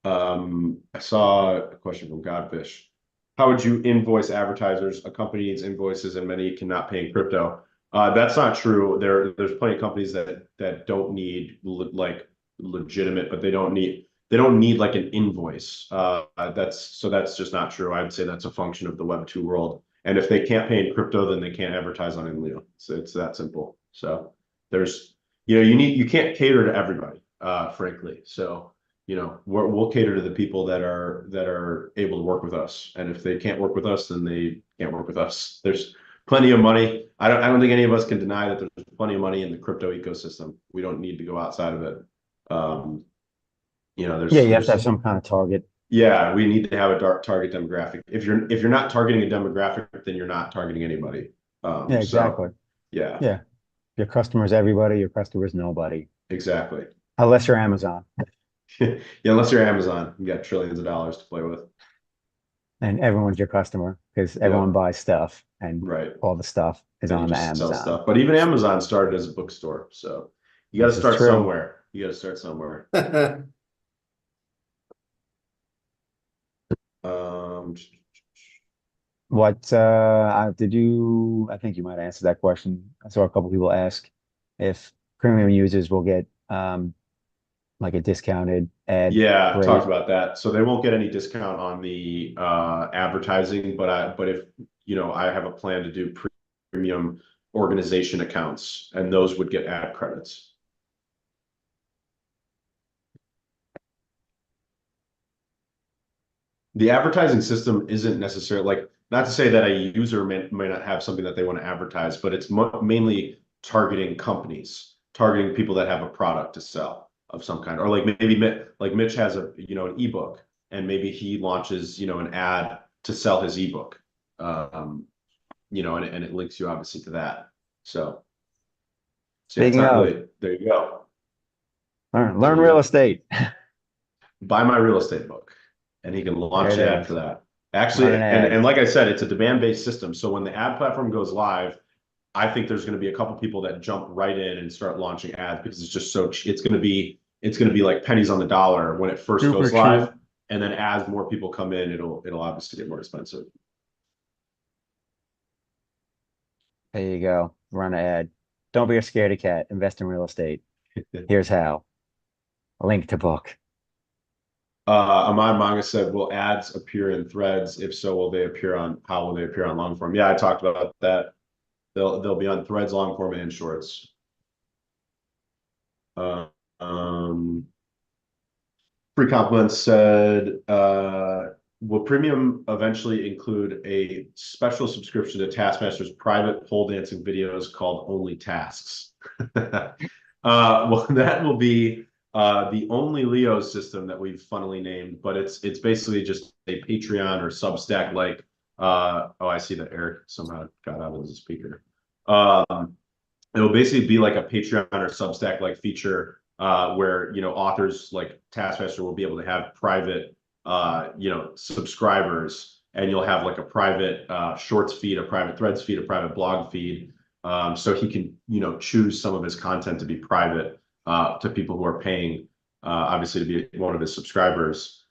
I saw a question from Godfish. How would you invoice advertisers? A company needs invoices and many cannot pay in crypto. That's not true. There's plenty of companies that don't need like legitimate, but they don't need like an invoice. That's just not true. I would say that's a function of the Web2 world. And if they can't pay in crypto, then they can't advertise on INLEO. So it's that simple. So there's, you can't cater to everybody, frankly. So, we'll cater to the people that are able to work with us. And if they can't work with us, then they can't work with us. There's plenty of money. I don't think any of us can deny that there's plenty of money in the crypto ecosystem. We don't need to go outside of it. You have to have some kind of target. Yeah, we need to have a target demographic. If you're not targeting a demographic, then you're not targeting anybody. Yeah, exactly. So, yeah. Yeah. Your customer is everybody, your customer is nobody. Exactly. Unless you're Amazon. Yeah, unless you're Amazon, you got trillions of dollars to play with. And everyone's your customer because everyone buys stuff and all the stuff is on the Amazon. Stuff. But even Amazon started as a bookstore. So you got to start somewhere. You got to start somewhere. I think you might answer that question. I saw a couple people ask if premium users will get like a discounted ad. Yeah, I talked about that. So they won't get any discount on the advertising, but if I have a plan to do premium organization accounts, and those would get ad credits. The advertising system isn't necessarily like, not to say that a user may not have something that they want to advertise, but it's mainly targeting companies, targeting people that have a product to sell of some kind, or like maybe like Mitch has an ebook, and maybe he launches an ad to sell his ebook, and it links you obviously to that. So Speaking of, there you go. Learn real estate. Buy my real estate book, and he can launch an ad for that. Actually, and like I said, it's a demand-based system. So when the ad platform goes live, I think there's going to be a couple people that jump right in and start launching ads because it's just so it's going to be like pennies on the dollar when it first goes live, and then as more people come in, it'll obviously get more expensive. There you go. Run an ad. Don't be a scaredy cat. Invest in real estate. Here's how. Link to book. Ahmad Manga said, will ads appear in threads? If so, how will they appear on long form? Yeah, I talked about that. They'll be on threads, long form, and shorts. Free Compliments said, will premium eventually include a special subscription to Taskmaster's private pole dancing videos called Only Tasks? Well, that will be the only Leo system that we've funnily named, but it's basically just a Patreon or Substack like. Oh, I see that Eric somehow got out of the speaker. It'll basically be like a Patreon or Substack like feature where authors like Taskmaster will be able to have private subscribers, and you'll have like a private shorts feed, a private threads feed, a private blog feed. So he can choose some of his content to be private to people who are paying obviously to be one of his subscribers.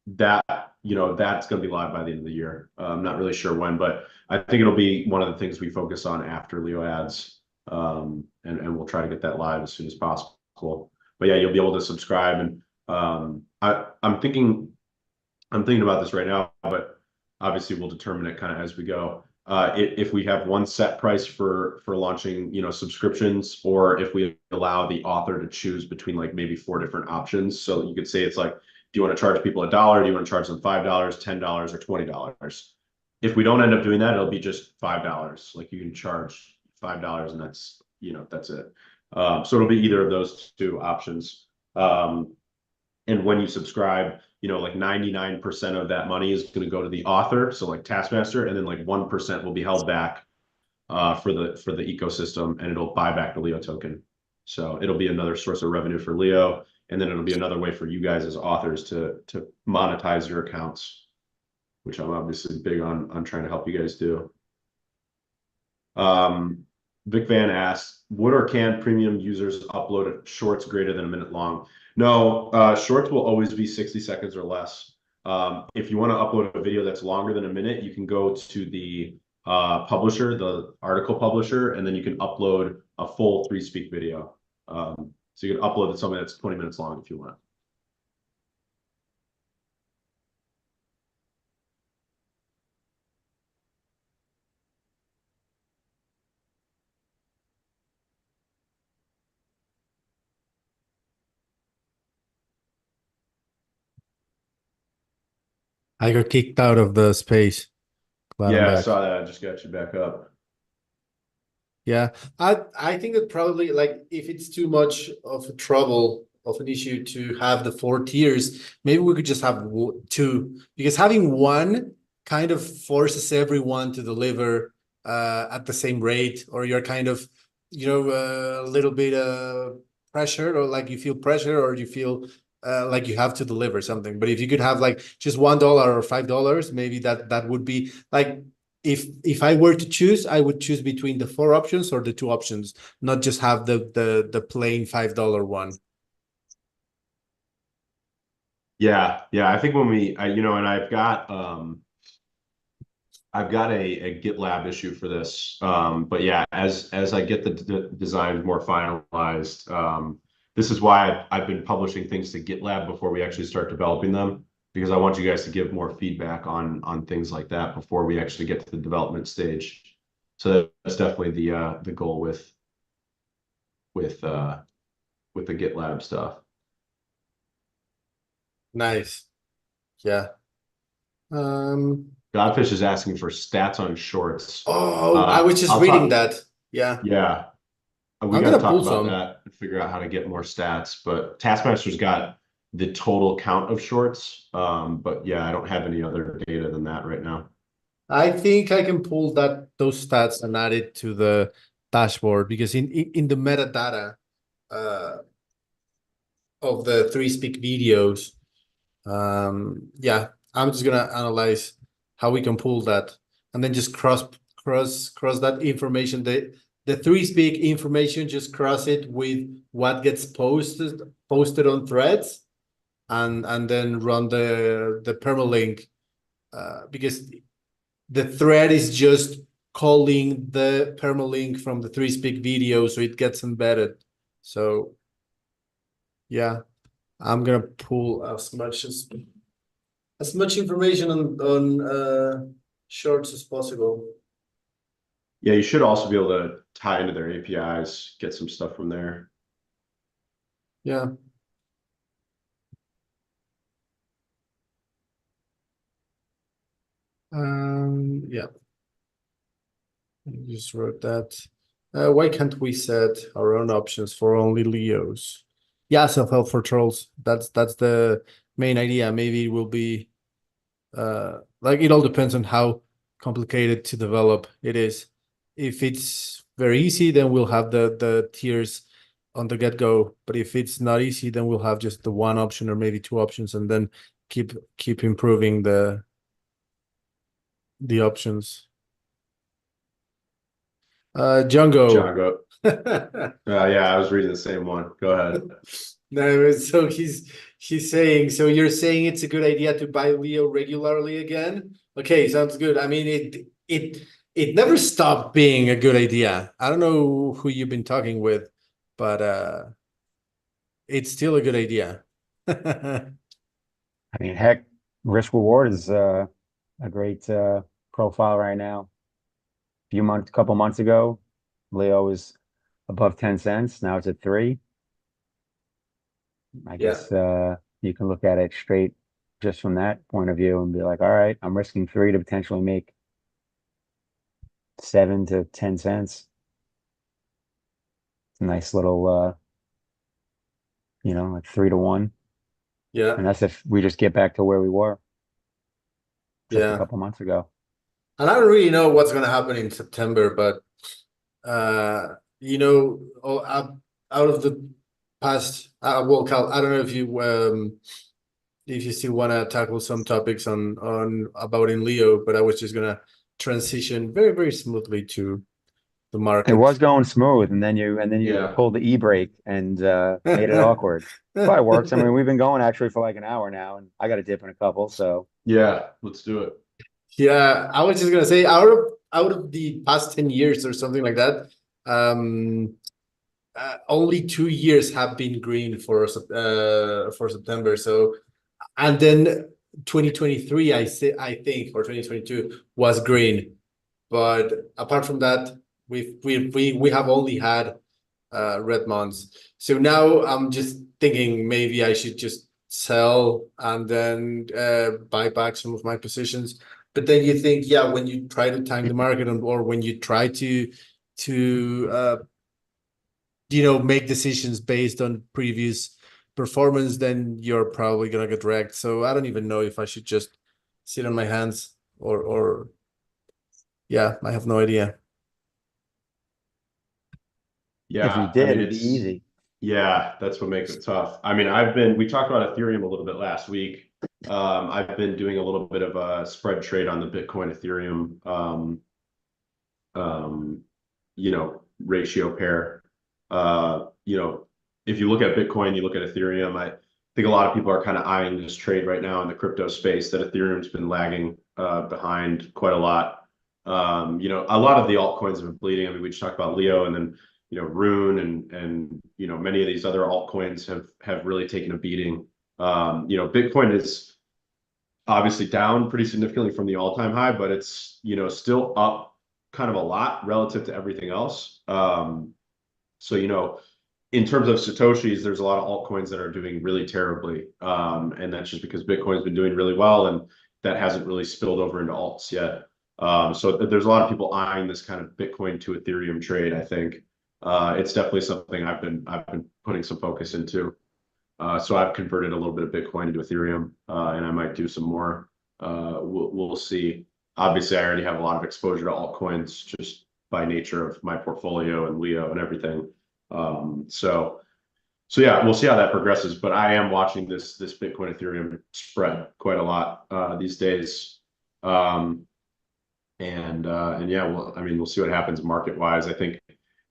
That's going to be live by the end of the year. I'm not really sure when, but I think it'll be one of the things we focus on after LeoAds, and we'll try to get that live as soon as possible. But yeah, you'll be able to subscribe, and I'm thinking about this right now, but obviously we'll determine it kind of as we go. If we have one set price for launching, subscriptions, or if we allow the author to choose between like maybe 4 different options. So you could say it's like, do you want to charge people $1? Do you want to charge them $5, $10, or $20? If we don't end up doing that, it'll be just $5. Like you can charge $5 and that's it. So it'll be either of those 2 options. And when you subscribe, like 99% of that money is going to go to the author, so like Taskmaster, and then like 1% will be held back for the ecosystem, and it'll buy back the Leo token. So it'll be another source of revenue for Leo, and then it'll be another way for you guys as authors to monetize your accounts, which I'm obviously big on trying to help you guys do. Vic Van asks, would or can premium users upload shorts greater than a minute long? No, shorts will always be 60 seconds or less. If you want to upload a video that's longer than a minute, you can go to the publisher, the article publisher, and then you can upload a full 3Speak video. So you can upload something that's 20 minutes long if you want. I got kicked out of the space. Glad I'm Yeah, I back. saw that. I just got you back up. Yeah, I think that probably, like, if it's too much of a trouble of an issue to have the 4 tiers, maybe we could just have 2, because having one kind of forces everyone to deliver at the same rate, or you're kind of a little bit pressured, or like you feel pressure, or you feel like you have to deliver something. But if you could have like just $1 or $5, maybe that would be like, if I were to choose, I would choose between the 4 options or the 2 options, not just have the plain $5 one. Yeah, I think when and I've got a GitLab issue for this. But yeah, as I get the designs more finalized, this is why I've been publishing things to GitLab before we actually start developing them, because I want you guys to give more feedback on things like that before we actually get to the development stage. So that's definitely the goal with the GitLab stuff. Nice. Yeah. Godfish is asking for stats on shorts. Oh, I was just reading that. Yeah. Yeah. We I'm got to gonna talk pull about some. that and figure out how to get more stats. But Taskmaster's got the total count of shorts. But yeah, I don't have any other data than that right now. I think I can pull those stats and add it to the dashboard, because in the metadata of the 3Speak videos, yeah, I'm just gonna analyze how we can pull that, and then just cross that information, the 3Speak information, just cross it with what gets posted on threads, and then run the permalink, because the thread is just calling the permalink from the 3Speak video, so it gets embedded. So yeah, I'm gonna pull as much information on shorts as possible. Yeah, you should also be able to tie into their APIs, get some stuff from there. Yeah. Yeah. I just wrote that. Why can't we set our own options for only Leos? Yeah, self-help for trolls. That's the main idea. Maybe it will be like it all depends on how complicated to develop it is. If it's very easy, then we'll have the tiers on the get-go. But if it's not easy, then we'll have just the one option or maybe two options, and then keep improving the options. Django. Django. Yeah, I was reading the same one. Go ahead. No, so he's saying, so you're saying it's a good idea to buy Leo regularly again? Okay, sounds good. I mean, it never stopped being a good idea. I don't know who you've been talking with, but it's still a good idea. I mean, heck, risk reward is a great profile right now. Couple months ago, Leo was above 10 cents. Now it's at 3. I guess you can look at it straight just from that point of view and be like, all right, I'm risking 3 to potentially make 7 to 10 cents. It's a nice little like 3 to 1. Yeah. And that's if we just get back to where we were just a Yeah. couple months ago. And I don't really know what's gonna happen in September, but out of the past, well, Cal, I don't know if you still want to tackle some topics on about INLEO, but I was just gonna transition very, very smoothly to the market. It was going smooth, and then you Yeah. pulled the e-brake and made it awkward. But it works. I mean, we've been going actually for like an hour now, and I got a dip in a couple, so Yeah, let's do it. Yeah, I was just gonna say out of the past 10 years or something like that, only 2 years have been green for September. So, and then 2023, I think, or 2022 was green. But apart from that, we have only had red months. So now I'm just thinking maybe I should just sell and then buy back some of my positions. But then you think, yeah, when you try to time the market or when you try to make decisions based on previous performance, then you're probably gonna get wrecked. So I don't even know if I should just sit on my hands or yeah, I have no idea. Yeah, if you I did, mean, it'd be easy. yeah, that's what makes it tough. I mean, we talked about Ethereum a little bit last week. I've been doing a little bit of a spread trade on the Bitcoin Ethereum, ratio pair. If you look at Bitcoin, you look at Ethereum, I think a lot of people are kind of eyeing this trade right now in the crypto space that Ethereum's been lagging behind quite a lot. A lot of the altcoins have been bleeding. I mean, we just talked about Leo, and then Rune and many of these other altcoins have really taken a beating. Bitcoin is obviously down pretty significantly from the all-time high, but it's still up kind of a lot relative to everything else. So in terms of Satoshis, there's a lot of altcoins that are doing really terribly. And that's just because Bitcoin's been doing really well, and that hasn't really spilled over into alts yet. So there's a lot of people eyeing this kind of Bitcoin to Ethereum trade, I think. It's definitely something I've been putting some focus into. So I've converted a little bit of Bitcoin into Ethereum, and I might do some more. We'll see. Obviously, I already have a lot of exposure to altcoins just by nature of my portfolio and Leo and everything. So yeah, we'll see how that progresses. But I am watching this Bitcoin Ethereum spread quite a lot these days. And yeah, well, I mean, we'll see what happens market wise. I think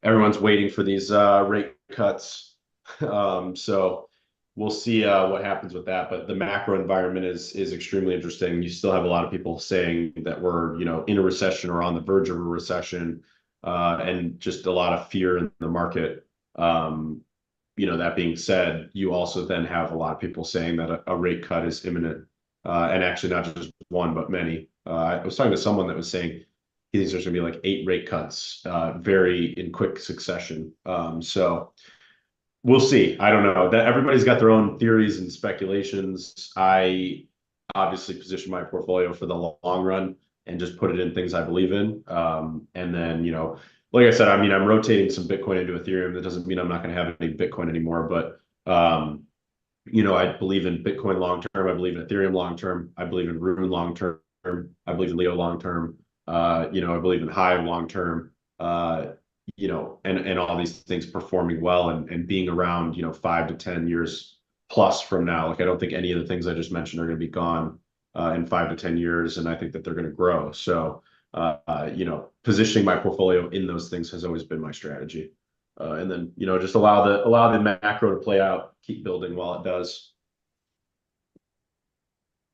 everyone's waiting for these rate cuts. So we'll see what happens with that. But the macro environment is extremely interesting. You still have a lot of people saying that we're in a recession or on the verge of a recession, and just a lot of fear in the market. That being said, you also then have a lot of people saying that a rate cut is imminent, and actually not just one, but many. I was talking to someone that was saying he thinks there's going to be like 8 rate cuts, very in quick succession. So we'll see. I don't know. That everybody's got their own theories and speculations. I obviously position my portfolio for the long run and just put it in things I believe in. And then, like I said, I mean, I'm rotating some Bitcoin into Ethereum. That doesn't mean I'm not going to have any Bitcoin anymore, but I believe in Bitcoin long term. I believe in Ethereum long term. I believe in Rune long term. I believe in Leo long term. I believe in Hive long term. And all these things performing well and being around, 5 to 10 years plus from now. Like I don't think any of the things I just mentioned are going to be gone in 5 to 10 years, and I think that they're going to grow. So, positioning my portfolio in those things has always been my strategy. And then, just allow the macro to play out, keep building while it does.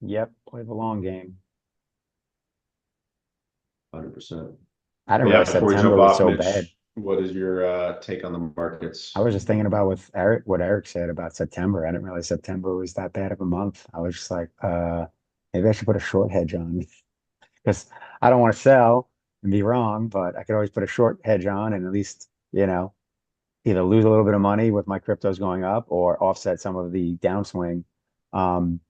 Yep, play the long game. 100%. I didn't Yeah, realize before we September jump was off, so Mitch, bad. what is your take on the markets? I was just thinking about what Eric said about September. I didn't realize September was that bad of a month. I was just like, maybe I should put a short hedge on because I don't want to sell and be wrong, but I could always put a short hedge on and at least, either lose a little bit of money with my cryptos going up or offset some of the downswing. Um,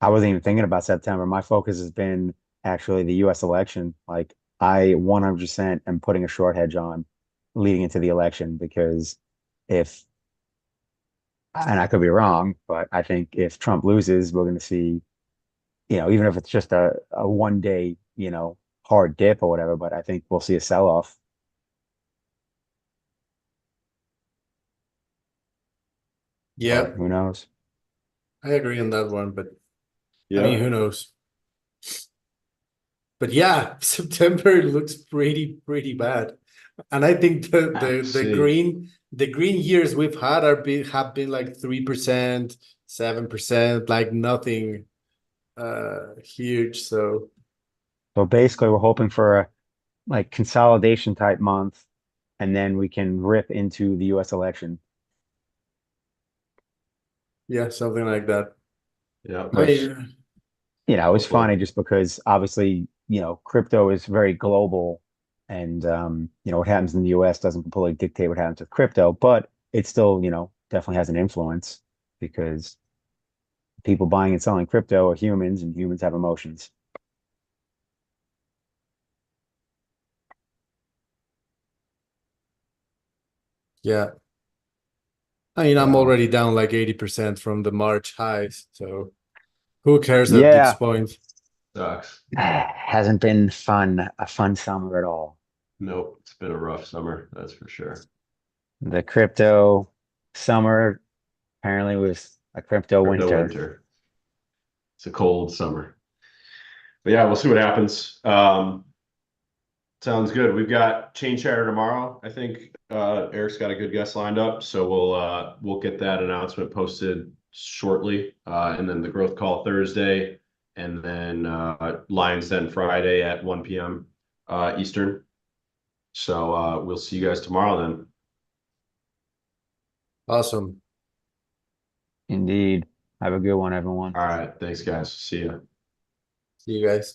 I wasn't even thinking about September. My focus has been actually the US election. Like I 100% am putting a short hedge on leading into the election because if, and I could be wrong, but I think if Trump loses, we're going to see, even if it's just a 1 day, hard dip or whatever, but I think we'll see a sell-off. Yeah, But who knows? I agree on that one, but I mean, Yeah. who knows? But yeah, September looks pretty bad. And I think See. the green years we've had have been like 3%, 7%, like nothing huge. So So basically, we're hoping for a like consolidation type month, and then we can rip into the US election. yeah, something like that. Yeah. I mean, It's Hopefully. funny just because obviously, crypto is very global and what happens in the US doesn't completely dictate what happens with crypto, but it still, definitely has an influence because people buying and selling crypto are humans and humans have emotions. yeah. I mean, I'm So, already down like 80% from the March highs. So who cares at this yeah, point? Sucks. hasn't been a fun summer at all. Nope. It's been a rough summer, that's for sure. The crypto summer apparently was a crypto Crypto winter. winter. It's a cold summer. But yeah, we'll see what happens. Sounds good. We've got chain chatter tomorrow. I think Eric's got a good guest lined up, so we'll get that announcement posted shortly. And then the growth call Thursday, and then Lions Den Friday at 1 p.m. Eastern. So we'll see you guys tomorrow then. Awesome. Indeed. Have a good one, everyone. All right. Thanks, guys. See ya. See you guys.